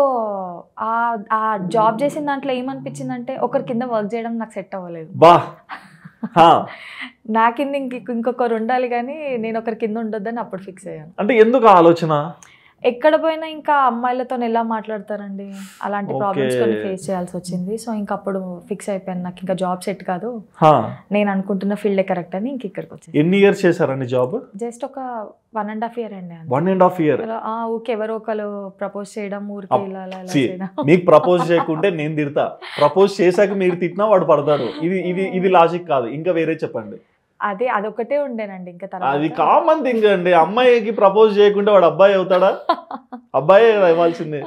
ఆ జాబ్ చేసిన దాంట్లో ఏమనిపించిందంటే ఒకరి కింద వర్క్ చేయడం నాకు సెట్ అవ్వలేదు. నా కింద ఇంకొకరు ఉండాలి కానీ నేను ఒకరి కింద ఉండొద్దని అప్పుడు ఫిక్స్ అయ్యాను. అంటే ఎందుకు ఆలోచన? ఎక్కడ పోయినా ఇంకా అమ్మాయిలతో ఎలా మాట్లాడతారండి, అలాంటి ప్రాబ్లమ్స్ కొన్ని ఫేస్ చేయాల్సి వచ్చింది. సో ఇంకా అప్పుడు ఫిక్స్ అయిపోయాను నాకు ఇంకా జాబ్ సెట్ కాదు, నేను అనుకుంటున్న ఫీల్డే కరెక్ట్ అని ఇంక ఇక్కడికి వచ్చాను. ఎన్ని ఇయర్స్ చేశారండి జాబ్? జస్ట్ ఒక 1.5 years అండి. 1.5 years ఊరికి ఎవరో ఒకరు ప్రపోజ్ చేయడం, ఊరికి మీకు ప్రపోజ్ చేయకుంటే నేను తిడతా, ప్రపోజ్ చేశాక మీరు తిట్టినా వాడు పడతాడు. ఇది లాజిక్ కాదు, ఇంకా వేరే చెప్పండి. అదొకటే ఉండేనండి. ఇంకా అది కామన్ థింగ్ అండి, అమ్మాయికి ప్రపోజ్ చేయకుంటే వాడు అబ్బాయి అవుతాడా? అబ్బాయే ఇవ్వాల్సిందే.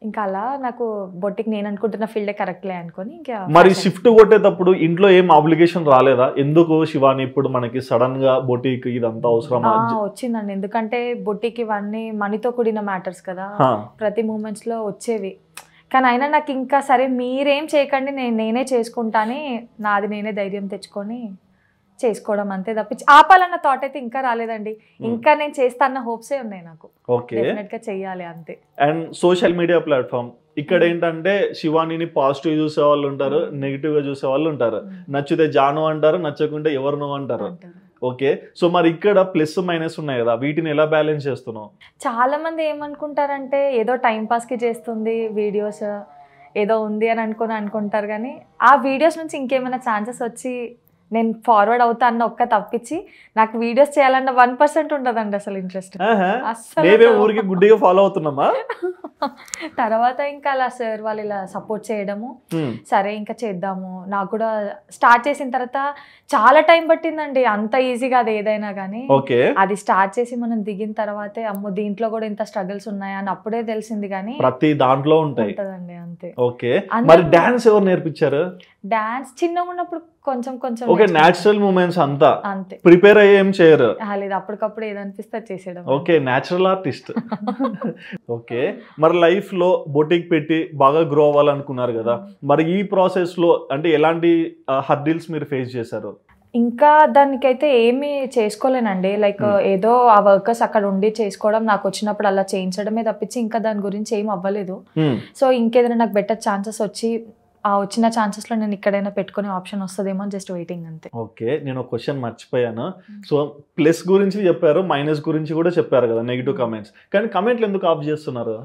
ఇంకా అలా నాకు బొట్టికి నేను అనుకుంటున్న ఫీల్డే కరెక్ట్లే అనుకొని ఇంకా. మరి షిఫ్ట్ కొట్టేటప్పుడు ఇంట్లో ఏం అబ్లిగేషన్ రాలేదా? ఎందుకు శివాని ఇప్పుడు మనకి సడన్ గా బొటిక్ ఇదంతా అవసరమా? వచ్చిందండి, ఎందుకంటే బొటిక్ ఇవన్నీ మనీతో కూడిన మ్యాటర్స్ కదా, ప్రతి మూమెంట్స్ లో వచ్చేవి. కానీ అయినా నాకు ఇంకా సరే మీరేం చేయకండి, నేనే చేసుకుంటాని నాది నేనే ధైర్యం తెచ్చుకొని చేసుకోవడం అంతే తప్పించి ఆపాలన్న థాట్ అయితే ఇంకా రాలేదండి. ఇంకా నేను చేస్తా అన్న హోప్సే ఉన్నాయి నాకు. డెఫినెట్ గా చెయ్యాలి అంతే. అండ్ సోషల్ మీడియా ప్లాట్ఫామ్ ఇక్కడ ఏంటంటే శివానిని పాజిటివ్ చూసే వాళ్ళు ఉంటారు, నెగిటివ్ గా చూసే వాళ్ళు ఉంటారు. నచ్చితే జాను అంటారు, నచ్చకుంటే ఎవరు నువ్వు అంటారు. ఓకే, సో మరి ఇక్కడ ప్లస్ మైనస్ ఉన్నాయి కదా, వీటిని ఎలా బ్యాలెన్స్ చేస్తున్నావు? చాలా మంది ఏమనుకుంటారంటే ఏదో టైం పాస్ కి చేస్తుంది వీడియోస్, ఏదో ఉంది అని అనుకుంటారు. కానీ ఆ వీడియోస్ నుంచి ఇంకేమైనా ఛాన్సెస్ వచ్చి నేను ఫార్వర్డ్ అవుతా అన్న ఒక్క తప్పించి నాకు వీడియోస్ చేయాలన్న 1% ఉండదండి అసలు ఇంట్రెస్ట్. ఊరికి గుడ్డిగా ఫాలో అవుతున్నామా? తర్వాత ఇంకా అలా సార్ వాళ్ళు ఇలా సపోర్ట్ చేయడము, సరే ఇంకా చేద్దాము. నాకు కూడా స్టార్ట్ చేసిన తర్వాత చాలా టైం పట్టిందండి, అంత ఈజీగా అది ఏదైనా కానీ. అది స్టార్ట్ చేసి మనం దిగిన తర్వాతే అమ్మో దీంట్లో కూడా ఇంత స్ట్రగుల్స్ ఉన్నాయా అని అప్పుడే తెలిసింది. కానీ ప్రతి దాంట్లో ఉంటదండి అంతే. ఓకే, మరి డాన్స్ ఎవరు నేర్పించారు? డాన్స్ చిన్నగా ఉన్నప్పుడు కొంచెం కొంచెం. ఓకే, నేచురల్ మూమెంట్స్ అంతా అంతే, ప్రిపేర్ అయ్యి ఏం చేయరు? లేదు, అప్పటికప్పుడు ఏదనిపిస్తే చేసేయడం. Okay, natural artist. ఓకే, మరి లైఫ్ లో బొటిక్ పెట్టి బాగా గ్రో అవ్వాలనుకున్నారు కదా, మరి ఈ ప్రాసెస్ లో అంటే ఎలాంటి హర్డిల్స్ మీరు ఫేస్ చేశారు? ఇంకా దానికైతే ఏమీ చేసుకోలేనండి. లైక్ ఏదో ఆ వర్కర్స్ అక్కడ ఉండి చేసుకోవడం, నాకు వచ్చినప్పుడు అలా చేయించడమే తప్పించి ఇంకా దాని గురించి ఏం అవ్వలేదు. సో ఇంకేదైనా నాకు బెటర్ ఛాన్సెస్ వచ్చి ఆ వచ్చిన ఛాన్సెస్ లో నేను ఎక్కడైనా పెట్టుకునే ఆప్షన్ వస్తుందేమో జస్ట్ వెయిటింగ్ అంతే. ఓకే, నేను ఒక క్వశ్చన్ మర్చిపోయాను. సో ప్లస్ గురించి చెప్పారు, మైనస్ గురించి కూడా చెప్పారు కదా, నెగిటివ్ కమెంట్స్. కానీ కమెంట్లు ఎందుకు ఆఫ్ చేస్తున్నారు?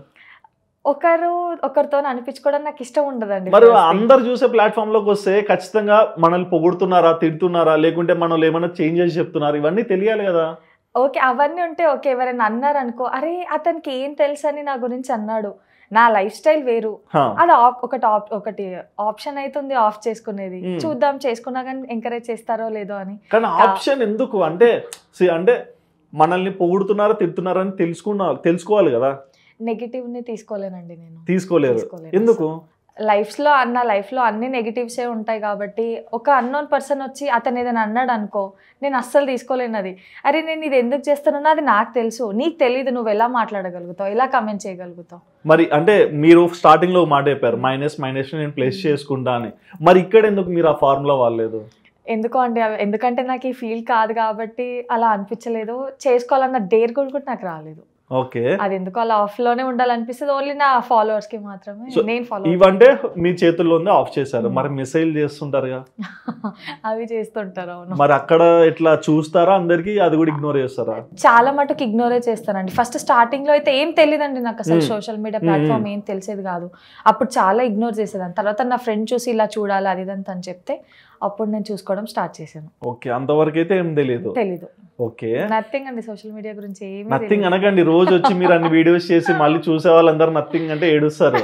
ఒకరితో అనిపించుకోవడం నాకు ఇష్టం ఉండదండి. మరి అందరు చూసే ప్లాట్ఫామ్ లోకి వస్తే ఖచ్చితంగా మనల్ని పొగుడుతున్నారా, తిడుతున్నారా, లేకుంటే మనల్ని ఏమైనా చేంజ్ చేసి చెప్తున్నారు, ఇవన్నీ తెలియాలి కదా. ఓకే, అవన్నీ ఉంటే ఓకే. ఎవరైనా అన్నారు అనుకో, అరే అతనికి ఏం తెలుసు అని నా గురించి అన్నాడు, నా లైఫ్ స్టైల్ వేరు, అది ఒకటి ఆప్షన్ అవుతుంది ఆఫ్ చేసుకునేది. చూద్దాం, చేసుకున్నా కానీ ఎంకరేజ్ చేస్తారో లేదో అని. కానీ ఆప్షన్ ఎందుకు అంటే మనల్ని పొగుడుతున్నారా తిడుతున్నారా అని తెలుసుకోవాలి కదా. నెగిటివ్ ని తీసుకోలేనండి నేను. తీసుకోలేదు ఎందుకు? లైఫ్ లో అన్ని నెగిటివ్సే ఉంటాయి కాబట్టి ఒక అన్నోన్ పర్సన్ వచ్చి అతను ఏదైనా అన్నాడు అనుకో, నేను అస్సలు తీసుకోలేను అది. అరే నేను ఇది ఎందుకు చేస్తున్నానో అది నాకు తెలుసు, నీకు తెలీదు, నువ్వు ఎలా మాట్లాడగలుగుతావు, ఎలా కమెంట్ చేయగలుగుతావు. మరి అంటే మీరు స్టార్టింగ్ లో మాట చెప్పారు మైనస్ నేను ప్లేస్ చేసుకుంటా అని, మరి ఇక్కడ ఎందుకు మీరు ఆ ఫార్ములా వాడలేదు? ఎందుకంటే నాకు ఈ ఫీల్ కాదు కాబట్టి అలా అనిపించలేదు. చేసుకోవాలన్న డేర్ కూడా నాకు రాలేదు. ఓకే, అది ఎందుకు అలా ఆఫ్ లోనే ఉండాలనిపిస్తుంది, ఓన్లీ నా ఫాలోవర్స్ కి మాత్రమే. నేను ఫాలో ఇవంటే మీ చేతుల్లో ఉంది, ఆఫ్ చేశారు. మరి మెసేజ్ చేస్తుంటారుగా? అవి చేస్తుంటారు. అవును, మరి అక్కడ ఇట్లా చూస్తారా అందరికి, అది కూడా ఇగ్నోర్ చేస్తారా? చాలా మటుకు ఇగ్నోరే చేస్తానండి. ఫస్ట్ స్టార్టింగ్ లో అయితే ఏం తెలియదండి నాకు, అసలు సోషల్ మీడియా ప్లాట్ఫామ్ ఏం తెలిసేది కాదు. అప్పుడు చాలా ఇగ్నోర్ చేసేదాన్ని. తర్వాత నా ఫ్రెండ్ చూసి ఇలా చూడాలి అది ఇదంతా అని చెప్తే అప్పుడు నేను చూసుకోవడం స్టార్ట్ చేశాను. ఓకే, అంతవరకు అయితే ఏం తెలీదు. ఓకే, నథింగ్ అండి, సోషల్ మీడియా గురించి ఏమీ నథింగ్ అనకండి. రోజు వచ్చి మీరు అన్ని వీడియోస్ చేసి మళ్ళీ చూసే వాళ్ళందరూ నథింగ్ అంటే ఏడుస్తారు.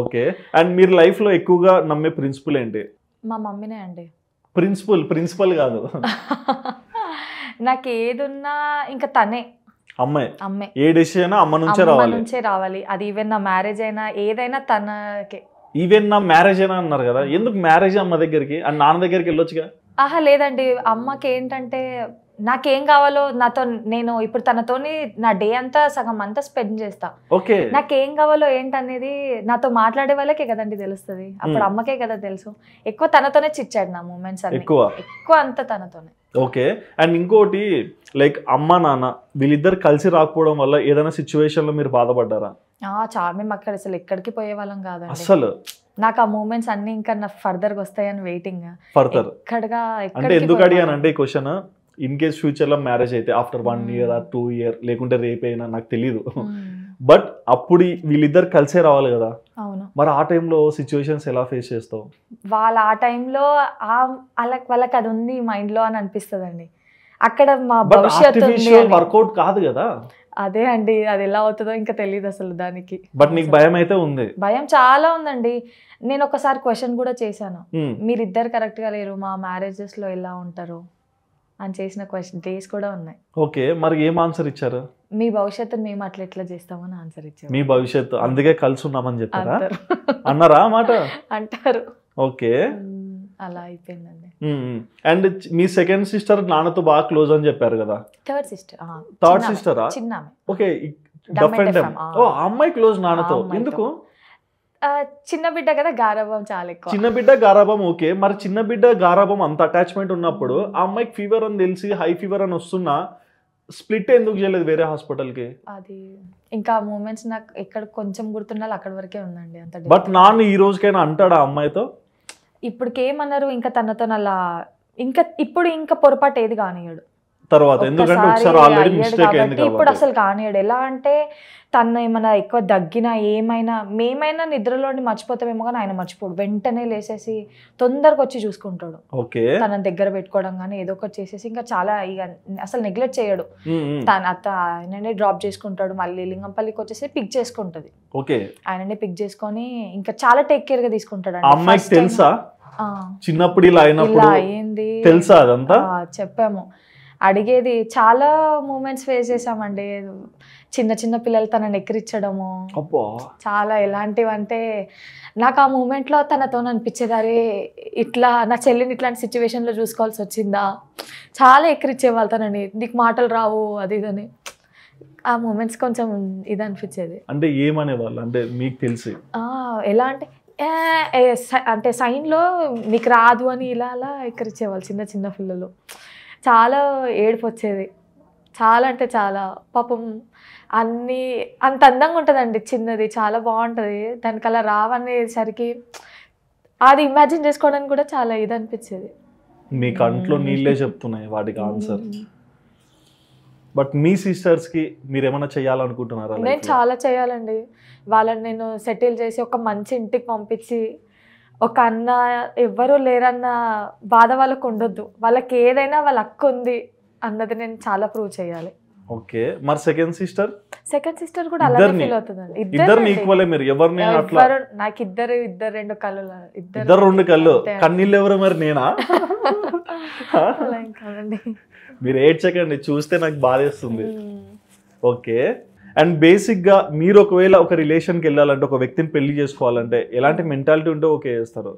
ఓకే, అండ్ మీరు లైఫ్ లో ఎక్కువగా నమ్మే ప్రిన్సిపల్ ఏంటి? మా మమ్మీనే అండి. ప్రిన్సిపల్ కాదు, నాకు ఏదున్నా ఇంకా తనే. అమ్మాయి ఏ డెసిషన్ అమ్మ నుంచే రావాలి. అది ఈవెన్ నా మ్యారేజ్ అయినా ఏదైనా తనకే. ఈవెన్ నా మ్యారేజ్ అయినా అన్నారు కదా, ఎందుకు మ్యారేజ్ అమ్మ దగ్గరికి అండ్ నాన్న దగ్గరికి వెళ్ళొచ్చుగా? లేదండి, అమ్మకి ఏంటంటే నాకేం కావాలో నాతో నేను ఇప్పుడు తనతోని నా డే అంతా సగం అంతా స్పెండ్ చేస్తా. ఓకే, నాకేం కావాలో ఏంటనేది నాతో మాట్లాడే వాళ్ళకే కదండి తెలుస్తుంది. అప్పుడు అమ్మకే కదా తెలుసు. ఎక్కువ తనతోనే చిచ్చాడు నా మూమెంట్స్ అన్ని, ఎక్కువ అంతా తనతోనే. ఓకే. అండ్ ఇంకోటి లైక్ అమ్మ నాన్న వీళ్ళిద్దరు కలిసి రాకపోవడం వల్ల ఏదైనా సిచ్యువేషన్ లో మీరు బాధపడ్డారా? చాలా. మేము అక్కడ అసలు ఎక్కడికి పోయే వాళ్ళం కాదండి అసలు. నాకు ఆ మూమెంట్స్ అన్ని ఇంకా నా ఫర్దర్ గా వస్తాయని వెయిటింగ్. ఫర్దర్ అంటే ఎందుకు అడిగానంటే ఈ క్వశ్చన్, ఇన్ కేస్ ఫ్యూచర్ లో మ్యారేజ్ అయితే ఆఫ్టర్ 1 year or 2 year లేకుంటే రేపైనా నాకు తెలియదు, బట్ అప్పుడు వీళ్ళిద్దరు కలిసే రావాలి కదా. అవును. మరి ఆ టైంలో సిచ్యువేషన్స్ ఎలా ఫేస్ చేస్తావు? వాళ్ళ ఆ టైంలో వాళ్ళకి అది ఉంది మైండ్ లో అని అనిపిస్తుందండి. అక్కడ మా భవిష్యత్తు వర్కౌట్ కాదు కదా. అదే అండి, అది ఎలా అవుతుందో ఇంకా తెలియదు అసలు దానికి. బట్ నీకు భయం అయితే ఉంది? భయం చాలా ఉందండి. నేను ఒకసారి క్వశ్చన్ కూడా చేశాను, మీరిద్దరు కరెక్ట్ గా లేరు, మా మ్యారేజెస్ లో ఎలా ఉంటారు అని చేసిన క్వశ్చన్ డేస్ కూడా ఉన్నాయి. ఓకే, మరి ఏం ఆన్సర్ ఇచ్చారు? మీ భవిష్యత్తుని మేము అట్లా ఎట్లా చేస్తామని ఆన్సర్ ఇచ్చారు. మీ భవిష్యత్తు అందుకే కలిసి ఉన్నామని చెప్పారా? అన్నారా మాట? అంటారు. ఓకే, అలా అయిపోయిందండి. అండ్ మీ సెకండ్ సిస్టర్ నాన్నతో బాగా క్లోజ్ అని చెప్పారు కదా? Third sister. థర్డ్ సిస్టరా? చిన్న. ఓకే, అమ్మాయి క్లోజ్ నాన్నతో ఎందుకు? చిన్న బిడ్డ కదా, గారాబం చాలా ఎక్కువ. చిన్న బిడ్డ గారాబం. ఓకే, మరి చిన్న బిడ్డ గారాబం అంత అటాచ్మెంట్ ఉన్నప్పుడు ఆ అమ్మాయికి ఫీవర్ అని తెలిసి హై ఫీవర్ అని వస్తున్నా స్ప్లిట్ ఎందుకు చేయలేదు వేరే హాస్పిటల్కి? అది ఇంకా మూమెంట్స్ నాకు ఎక్కడ కొంచెం గుర్తున్నా అక్కడ వరకే ఉందండి అంత. బట్ నాన్న ఈ రోజుకైనా అంటాడా అమ్మాయితో? ఇప్పటికేమన్నారు ఇంకా తనతో అలా ఇంకా ఇప్పుడు ఇంకా పొరపాటు ఏది కానియాడు తర్వాత, ఎందుకంటే ఒకసారి ఆల్రెడీ మిస్టేక్ అయింది కాబట్టి ఇప్పుడు అసలు కానియాడు. ఎలా అంటే తను ఏమైనా ఎక్కువ దగ్గినా ఏమైనా మేమైనా నిద్రలోని మర్చిపోతామేమో కానీ ఆయన మర్చిపోడు. వెంటనే లేసేసి తొందరగా వచ్చి చూసుకుంటాడు. ఓకే, తన దగ్గర పెట్టుకోవడం కానీ ఏదో ఒకటి చేసేసి ఇంకా చాలా ఇక అసలు నెగ్లెక్ట్ చేయడు. ఆయననే డ్రాప్ చేసుకుంటాడు, మళ్ళీ లింగంపల్లికి వచ్చేసి పిక్ చేసుకుంటది. ఓకే, ఆయననే పిక్ చేసుకొని ఇంకా చాలా టేక్ కేర్ గా తీసుకుంటాడు. అమ్మాయికి తెలుసా చిన్నప్పుడు ఇలా అయింది? తెలుసా అదంతా? చెప్పాము. అడిగేది చాలా మూమెంట్స్ ఫేస్ చేసామండి. చిన్న చిన్న పిల్లలు తనని ఎక్కిరించడము చాలా. ఎలాంటివంటే నాకు ఆ మూమెంట్లో తనతో అనిపించేది, అరే ఇట్లా నా చెల్లిని ఇట్లాంటి సిచ్యువేషన్లో చూసుకోవాల్సి వచ్చిందా. చాలా ఎక్కిరించేవాళ్ళు తనని, నీకు మాటలు రావు అది ఇదని. ఆ మూమెంట్స్ కొంచెం ఇది అనిపించేది. అంటే ఏమనేవాళ్ళు అంటే మీకు తెలిసి? ఎలా అంటే అంటే సైన్లో మీకు రాదు అని ఇలా అలా ఎక్కిరించేవాళ్ళు చిన్న చిన్న పిల్లలు. చాలా ఏడుపు వచ్చేది, చాలా అంటే చాలా. పాపం అన్నీ అంత అందంగా ఉంటుందండి చిన్నది, చాలా బాగుంటుంది. దానికి అలా రావనేసరికి అది ఇమాజిన్ చేసుకోవడానికి కూడా చాలా ఇది అనిపించేది. మీ కంట్లో నీళ్ళే చెప్తున్నాయి వాటికి ఆన్సర్. బట్ మీ సిస్టర్స్కి మీరు ఏమైనా చేయాలనుకుంటున్నారా? నేను చాలా చేయాలండి. వాళ్ళని నేను సెటిల్ చేసి ఒక మంచి ఇంటికి పంపించి, ఒక అన్న ఎవ్వరూ లేరన్న బాధ వాళ్ళకు ఉండొద్దు. వాళ్ళకి ఏదైనా వాళ్ళ హక్కు ఉంది అన్నది నేను చాలా ప్రూవ్ చేయాలి. ఓకే, మరి సెకండ్ సిస్టర్ కూడా అలాగే ఫీల్ అవుతుందండి. నాకు ఇద్దరు రెండు కళ్ళు. ఇద్దరు రెండు కళ్ళు. కన్నీళ్ళు ఎవరు మరి? నేనా? మీరు ఏడ్చకండి, చూస్తే నాకు బాధేస్తుంది. ఓకే, అండ్ బేసిక్గా మీరు ఒకవేళ ఒక రిలేషన్కి వెళ్ళాలంటే, ఒక వ్యక్తిని పెళ్లి చేసుకోవాలంటే ఎలాంటి మెంటాలిటీ ఉంటే ఓకే చేస్తారు?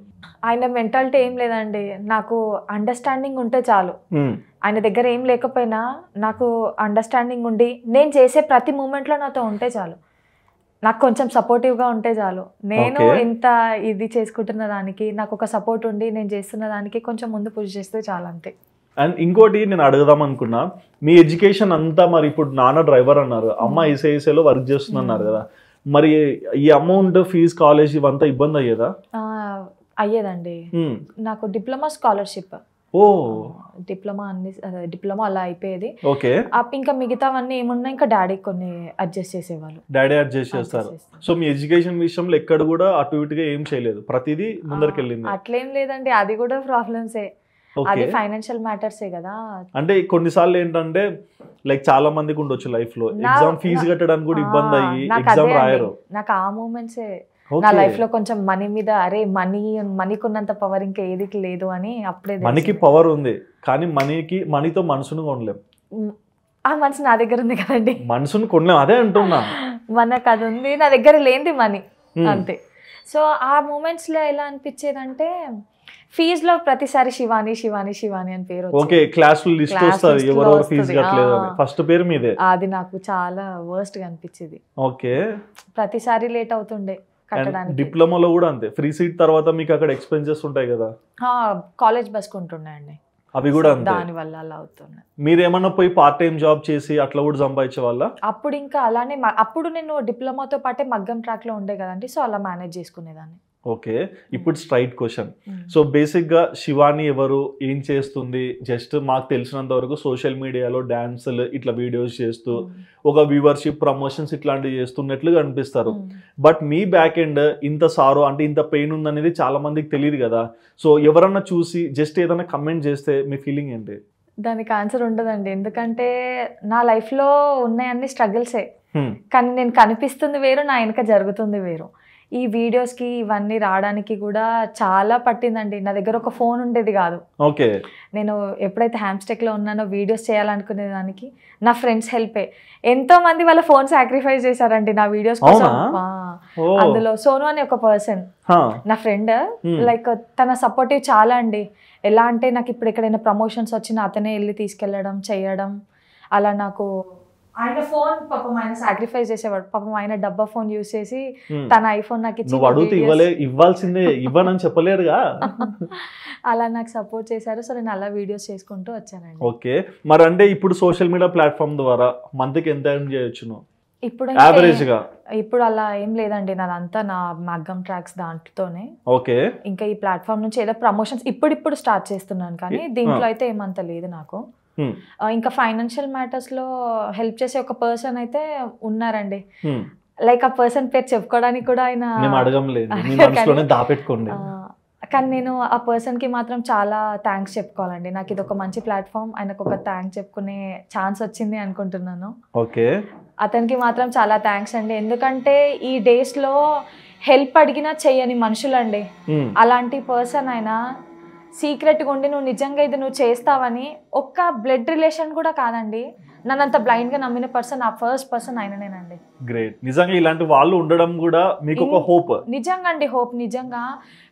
ఆయన మెంటాలిటీ ఏం లేదండి, నాకు అండర్స్టాండింగ్ ఉంటే చాలు. ఆయన దగ్గర ఏం లేకపోయినా నాకు అండర్స్టాండింగ్ ఉండి నేను చేసే ప్రతి మూమెంట్లో నాతో ఉంటే చాలు. నాకు కొంచెం సపోర్టివ్గా ఉంటే చాలు. నేను ఇంత ఇది చేసుకుంటున్న దానికి నాకు ఒక సపోర్ట్ ఉండి నేను చేస్తున్న దానికి కొంచెం ముందు పుష్ చేస్తే చాలు, అంతే. అండ్ ఇంకోటి నేను అడుగుదాం అనుకున్నా, మీ ఎడ్యుకేషన్ అంతా మరి ఇప్పుడు నాన్న డ్రైవర్ అన్నారు, అమ్మ ఈసీఐసీలో వర్క్ చేస్తున్నారు కదా, మరి ఈ అమౌంట్ ఫీజు కాలేజ్ ఇవంతా ఇబ్బంది అయ్యేదా? అయ్యేదండి. నాకు డిప్లొమా స్కాలర్షిప్, డిప్లొమా అలా అయిపోయేది. ఓకే, ఇంకా మిగతావన్నీ ఏమున్నా ఇంకా డాడీ కొన్ని అడ్జస్ట్ చేసేవాళ్ళు. డాడీ అడ్జస్ట్ చేస్తారు. సో మీ ఎడ్యుకేషన్ విషయంలో ఎక్కడ కూడా అటు ఇటుగా ఏం చేయలేదు, ప్రతిదీ ముందరికి వెళ్ళింది? అట్లేం లేదండి, అది కూడా ప్రాబ్లమ్సే. అది ఫైనాన్షియల్ మ్యాటర్సే కదా. అంటే కొన్నిసార్లు ఏంటంటే లైక్ చాలా మందికి ఉండొచ్చు లైఫ్ లో ఎగ్జామ్ ఫీజు కట్టడానికి కూడా ఇబ్బంది అయ్యి ఎగ్జామ్ రాయరు. నాకు ఆ మూమెంట్సే నా లైఫ్ లో కొంచెం మనీ మీద, అరే మనీకి ఉన్నంత పవర్ ఇంకా ఏదికి లేదు అని అప్పుడే. మనీకి పవర్ ఉంది కానీ మనీతో మనసును కొనలేం. ఆ మనసు నా దగ్గర ఉంది కదండి, మనసును కొనలేం, అదే అంటున్నా. మనకు అది ఉంది, నా దగ్గర లేనిది మనీ, అంతే. సో ఆ మూమెంట్స్ లో ఎలా అనిపించేదంటే ఫీజులో ప్రతిసారి శివాని శివాని శివాని అని పేరు ఓకే, క్లాస్ లిస్ట్ వస్తుంది ఎవరెవరు ఫీజు కట్టలేదు అని. ఫస్ట్ పేరు మీదే. అది నాకు చాలా వర్స్ట్ గా అనిపించింది. ఓకే, ప్రతిసారి లేట్ అవుతుండే కట్టడానికి. డిప్లొమాలో కూడా అంతే, ఫ్రీ సీట్ తర్వాత మీకు అక్కడ ఎక్స్పెన్సెస్ ఉంటాయి కదా, కాలేజ్ బస్ కొంటున్నాయండి, అవి కూడా అంతే. దాని వల్ల అలా అవుతున్నాయి. మీరు ఏమన్నా పోయి పార్ట్ టైం జాబ్ చేసి అట్లా కూడా సంపాదించే వాళ్ళ? అప్పుడు ఇంకా అలానే అప్పుడు నేను డిప్లొమాతో పాటే మగ్గం ట్రాక్ లో ఉండే కదండి, సో అలా మేనేజ్ చేసుకునేదాన్ని. ఓకే, ఇప్పుడు స్ట్రైట్ క్వశ్చన్. సో బేసిక్గా శివాని ఎవరు, ఏం చేస్తుంది? జస్ట్ మాకు తెలిసినంత వరకు సోషల్ మీడియాలో డాన్సులు ఇట్లా వీడియోస్ చేస్తూ ఒక వ్యూవర్షిప్ ప్రమోషన్స్ ఇట్లాంటివి చేస్తున్నట్లుగా అనిపిస్తారు. బట్ మీ బ్యాక్ ఎండ్ ఇంత సారో అంటే ఇంత పెయిన్ ఉందనేది చాలా మందికి తెలియదు కదా. సో ఎవరన్నా చూసి జస్ట్ ఏదైనా కమెంట్ చేస్తే మీ ఫీలింగ్ ఏంటి? దానికి ఆన్సర్ ఉండదండి, ఎందుకంటే నా లైఫ్లో ఉన్నాయన్ని స్ట్రగుల్సే. కానీ నేను కనిపిస్తుంది వేరు, నా వెనక జరుగుతుంది వేరు. ఈ వీడియోస్కి ఇవన్నీ రావడానికి కూడా చాలా పట్టిందండి. నా దగ్గర ఒక ఫోన్ ఉండేది కాదు. ఓకే, నేను ఎప్పుడైతే హ్యామ్స్టెక్లో ఉన్నానో వీడియోస్ చేయాలనుకునే దానికి నా ఫ్రెండ్స్ హెల్పే. ఎంతో మంది వాళ్ళ ఫోన్ సాక్రిఫైస్ చేశారండి నా వీడియోస్ కోసం. అందులో సోను అనే ఒక పర్సన్ నా ఫ్రెండ్, లైక్ తన సపోర్టివ్ చాలా అండి. ఎలా అంటే నాకు ఇప్పుడు ఎక్కడైనా ప్రమోషన్స్ వచ్చినా అతనే వెళ్ళి తీసుకెళ్ళడం చేయడం. అలా నాకు ఆయన ఫోన్ పాపం ఆయన సాక్రిఫైస్ చేసేవాడు. పాపం ఆయన డబ్బా ఫోన్ యూజ్ చేసి తన ఐఫోన్ నాకు ఇవ్వాల్సిందే, ఇవ్వనని చెప్పలేరుగా. అలా నాకు సపోర్ట్ చేశారు. సో నేను అలా వీడియోస్ చేసుకుంటూ వచ్చానండి. ఓకే, మరి అంటే ఇప్పుడు సోషల్ మీడియా ప్లాట్ఫామ్ ద్వారా మంత్కి ఎంత ఎర్న్ చేయొచ్చు ఇప్పుడు? ఇప్పుడు అలా ఏం లేదండి, నాదంతా నా మగ్గం ట్రాక్స్ దాంట్లోనే. ఓకే, ఇంకా ఈ ప్లాట్ఫామ్ నుంచి ఏదో ప్రమోషన్స్ ఇప్పుడు స్టార్ట్ చేస్తున్నాను, కానీ దీంట్లో అయితే ఏమంత లేదు నాకు. ఇంకా ఫైనాన్షియల్ మ్యాటర్స్ లో హెల్ప్ చేసే ఒక పర్సన్ అయితే ఉన్నారండి. లైక్ ఆ పర్సన్ పేరు చెప్పుకోవడానికి కూడా ఆయన కానీ నేను ఆ పర్సన్ కి మాత్రం చాలా థ్యాంక్స్ చెప్పుకోవాలండి. నాకు ఇది ఒక మంచి ప్లాట్ఫామ్, ఆయనకు ఒక థ్యాంక్స్ చెప్పుకునే ఛాన్స్ వచ్చింది అనుకుంటున్నాను. ఓకే, అతనికి మాత్రం చాలా థ్యాంక్స్ అండి. ఎందుకంటే ఈ డేస్ లో హెల్ప్ అడిగినా చెయ్యని మనుషులండి. అలాంటి పర్సన్ ఆయన సీక్రెట్గా ఉండి నువ్వు నిజంగా ఇది నువ్వు చేస్తావని, ఒక్క బ్లడ్ రిలేషన్ కూడా కాదండి, నన్నంత బ్లైండ్గా నమ్మిన పర్సన్ ఆ ఫస్ట్ పర్సన్ ఆయననేనండి. గ్రేట్, నిజంగా ఇలాంటి వాళ్ళు ఉండడం కూడా మీకు ఒక హోప్. నిజంగా అండి, హోప్. నిజంగా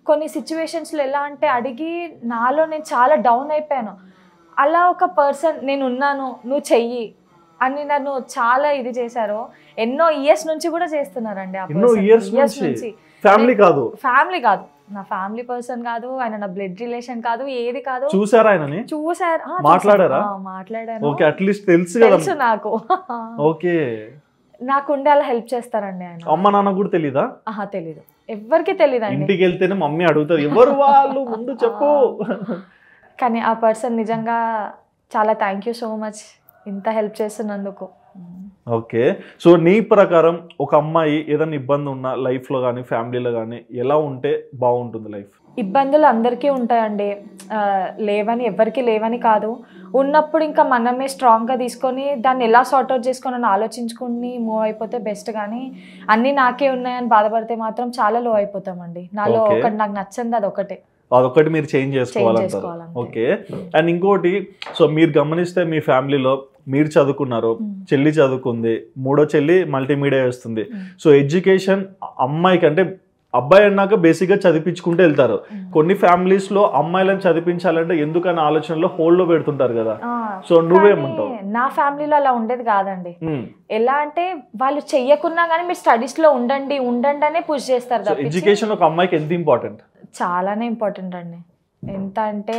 కొన్ని సిచ్యువేషన్స్లో ఎలా అంటే అడిగి నాలో నేను చాలా డౌన్ అయిపోయాను. అలా ఒక పర్సన్ నేను ఉన్నాను నువ్వు చెయ్యి అని నన్ను చాలా ఇది చేశారు. ఎన్నో ఇయర్స్ నుంచి కూడా చేస్తున్నారండి. ఫ్యామిలీ కాదు నా ఫ్యామిలీ పర్సన్ కాదు, ఆయన నా బ్లడ్ రిలేషన్ కాదు, ఏది కాదు. చూసారా ఆయనని? చూసారు, మాట్లాడాను. ఓకే, అట్లీస్ట్ తెలుసు నాకు. ఓకే, నాకుండే అలా హెల్ప్ చేస్తారండి ఆయన. అమ్మ నాన్న కూడా తెలీదా? తెలీదు, ఎవరికి తెలీదండి. ఇంటికి వెళ్తేనే మమ్మీ అడుగుతారు ఎవరు వాళ్ళు ముందు చెప్పు. కానీ ఆ పర్సన్ నిజంగా చాలా థ్యాంక్ యూ సో మచ్ ఇంత హెల్ప్ చేస్తున్నందుకు. ఓకే, సో నీ ప్రకారం ఒక అమ్మాయి ఏదైనా ఇబ్బంది ఉన్నా లైఫ్లో కానీ ఫ్యామిలీలో కానీ ఎలా ఉంటే బాగుంటుంది లైఫ్? ఇబ్బందులు అందరికీ ఉంటాయండి, లేవని ఎవరికి లేవని కాదు. ఉన్నప్పుడు ఇంకా మనమే స్ట్రాంగ్గా తీసుకొని దాన్ని ఎలా సార్ట్అవుట్ చేసుకొని అని ఆలోచించుకుని మూవ్ అయిపోతే బెస్ట్. కానీ అన్నీ నాకే ఉన్నాయని బాధపడితే మాత్రం చాలా లో అయిపోతామండి. నాలో ఒకటి నాకు నచ్చింది అదొకటి మీరు చేంజ్ చేసుకోవాలంటారు. ఓకే, అండ్ ఇంకోటి, సో మీరు గమనిస్తే మీ ఫ్యామిలీలో మీరు చదువుకున్నారు, చెల్లి చదువుకుంది, మూడో చెల్లి మల్టీమీడియా వేస్తుంది. సో ఎడ్యుకేషన్ అమ్మాయికి అంటే అబ్బాయి అన్నాక బేసిక్గా చదివించుకుంటూ వెళ్తారు. కొన్ని ఫ్యామిలీస్ లో అమ్మాయిలను చదివించాలంటే ఎందుకని ఆలోచనలో హోల్డ్ లో పెడుతుంటారు కదా. సో నువ్వేమంటావు? నా ఫ్యామిలీలో అలా ఉండేది కాదండి. ఎలా అంటే వాళ్ళు చెయ్యకున్నా కానీ మీరు స్టడీస్ లో ఉండండి అనే పుష్ చేస్తారు. ఎడ్యుకేషన్ ఒక అమ్మాయికి ఎంత ఇంపార్టెంట్? చాలానే ఇంపార్టెంట్ అండి. ఎంత అంటే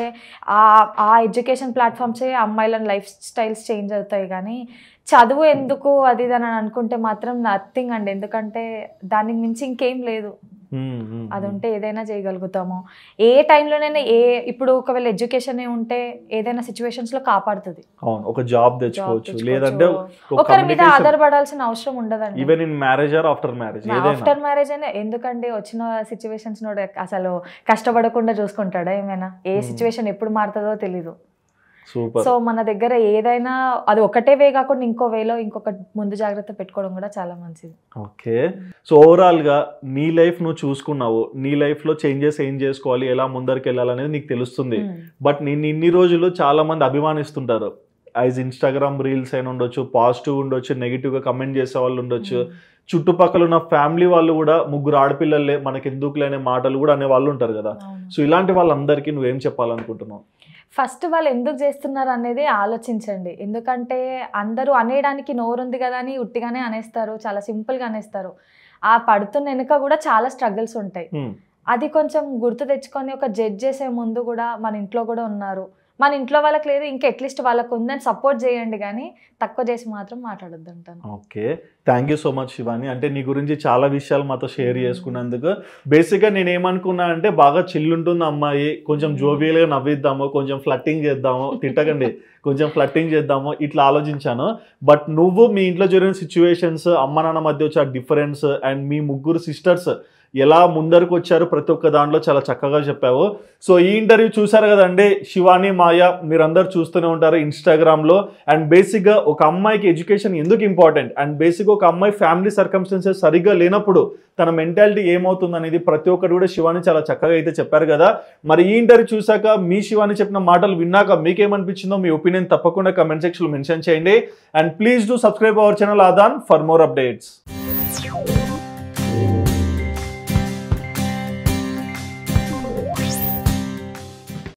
ఆ ఎడ్యుకేషన్ ప్లాట్ఫామ్సే అమ్మాయిల లైఫ్ స్టైల్స్ చేంజ్ అవుతాయి. కానీ చదువు ఎందుకు అది అని అనుకుంటే మాత్రం నథింగ్ అండి. ఎందుకంటే దానికి మించి ఇంకేం లేదు. అది ఉంటే ఏదైనా చేయగలుగుతాము. ఏ టైంలోనైనా ఇప్పుడు ఒకవేళ ఎడ్యుకేషన్ ఉంటే ఏదైనా సిచ్యువేషన్స్ లో కాపాడుతుంది. ఒక జాబ్ తెచ్చుకోవచ్చు, లేదంటే ఒకరి మీద ఆధారపడాల్సిన అవసరం ఉండదండి. Even in marriage or after marriage అయినా. ఎందుకంటే వచ్చిన సిచ్యువేషన్స్ నోడు అసలు కష్టపడకుండా చూసుకుంటాడా ఏమైనా? ఏ సిచ్యువేషన్ ఎప్పుడు మారుతుందో తెలీదు. సో మన దగ్గర ఏదైనా అది ఒకటే వే కాకుండా ఇంకో వేలో ఇంకొక ముందు జాగ్రత్త పెట్టుకోవడం కూడా చాలా మంచిది. ఓకే, సో ఓవరాల్ గా నీ లైఫ్ నువ్వు చూసుకున్నావు, నీ లైఫ్ లో చేంజెస్ ఏం చేసుకోవాలి, ఎలా ముందరికి వెళ్ళాలనేది నీకు తెలుస్తుంది. బట్ నేను ఇన్ని రోజులు చాలా మంది అభిమానిస్తుంటారు, యాజ్ ఇన్స్టాగ్రామ్ రీల్స్ అయినా ఉండొచ్చు, పాజిటివ్ ఉండొచ్చు, నెగిటివ్గా కమెంట్ చేసే వాళ్ళు ఉండొచ్చు, చుట్టుపక్కల ఉన్న ఫ్యామిలీ వాళ్ళు కూడా ముగ్గురు ఆడపిల్లలే మనకి ఎందుకులే అనే మాటలు కూడా అనే వాళ్ళు ఉంటారు కదా. సో ఇలాంటి వాళ్ళందరికీ నువ్వేం చెప్పాలనుకుంటున్నావు? ఫస్ట్ వాళ్ళు ఎందుకు చేస్తున్నారు అనేది ఆలోచించండి. ఎందుకంటే అందరూ అనేయడానికి నోరుంది కదా అని ఉట్టిగానే అనేస్తారు, చాలా సింపుల్గా అనేస్తారు. ఆ పడుతున్న వెనుక కూడా చాలా స్ట్రగుల్స్ ఉంటాయి. అది కొంచెం గుర్తు తెచ్చుకొని ఒక జడ్జ్ చేసే ముందు కూడా మన ఇంట్లో కూడా ఉన్నారు, మన ఇంట్లో వాళ్ళకి లేదు ఇంకా అట్లీస్ట్ వాళ్ళకు ఉందని సపోర్ట్ చేయండి, కానీ తక్కువ చేసి మాత్రం మాట్లాడొద్దు అంటాను. Okay, thank you so much Shivani. అంటే నీ గురించి చాలా విషయాలు మాతో షేర్ చేసుకున్నందుకు. బేసిక్గా నేను ఏమనుకున్నా అంటే బాగా చిల్లుంటుంది అమ్మాయి, కొంచెం జోవియల్గా నవ్విద్దాము, కొంచెం ఫ్లట్టింగ్ చేద్దాము, తిట్టకండి, కొంచెం ఫ్లట్టింగ్ చేద్దాము ఇట్లా ఆలోచించాను. బట్ నువ్వు మీ ఇంట్లో జరిగిన సిచ్యువేషన్స్, అమ్మ నాన్న మధ్య వచ్చే డిఫరెన్స్ అండ్ మీ ముగ్గురు సిస్టర్స్ ఎలా ముందరకు వచ్చారు ప్రతి ఒక్క దాంట్లో చాలా చక్కగా చెప్పావు. సో ఈ ఇంటర్వ్యూ చూసారు కదండి, శివాని మాయ మీరందరూ చూస్తూనే ఉంటారు ఇన్స్టాగ్రామ్లో. అండ్ బేసిక్గా ఒక అమ్మాయికి ఎడ్యుకేషన్ ఎందుకు ఇంపార్టెంట్, అండ్ బేసిక్గా ఒక అమ్మాయి ఫ్యామిలీ సర్కమ్స్టెన్సెస్ సరిగ్గా లేనప్పుడు తన మెంటాలిటీ ఏమవుతుంది అనేది ప్రతి ఒక్కరు కూడా శివాని చాలా చక్కగా అయితే చెప్పారు కదా. మరి ఈ ఇంటర్వ్యూ చూసాక మీ శివాని చెప్పిన మాటలు విన్నాక మీకేమనిపించిందో మీ ఒపీనియన్ తప్పకుండా కమెంట్ సెక్షన్లో మెన్షన్ చేయండి. And please do subscribe our channel Aadhan for more updates.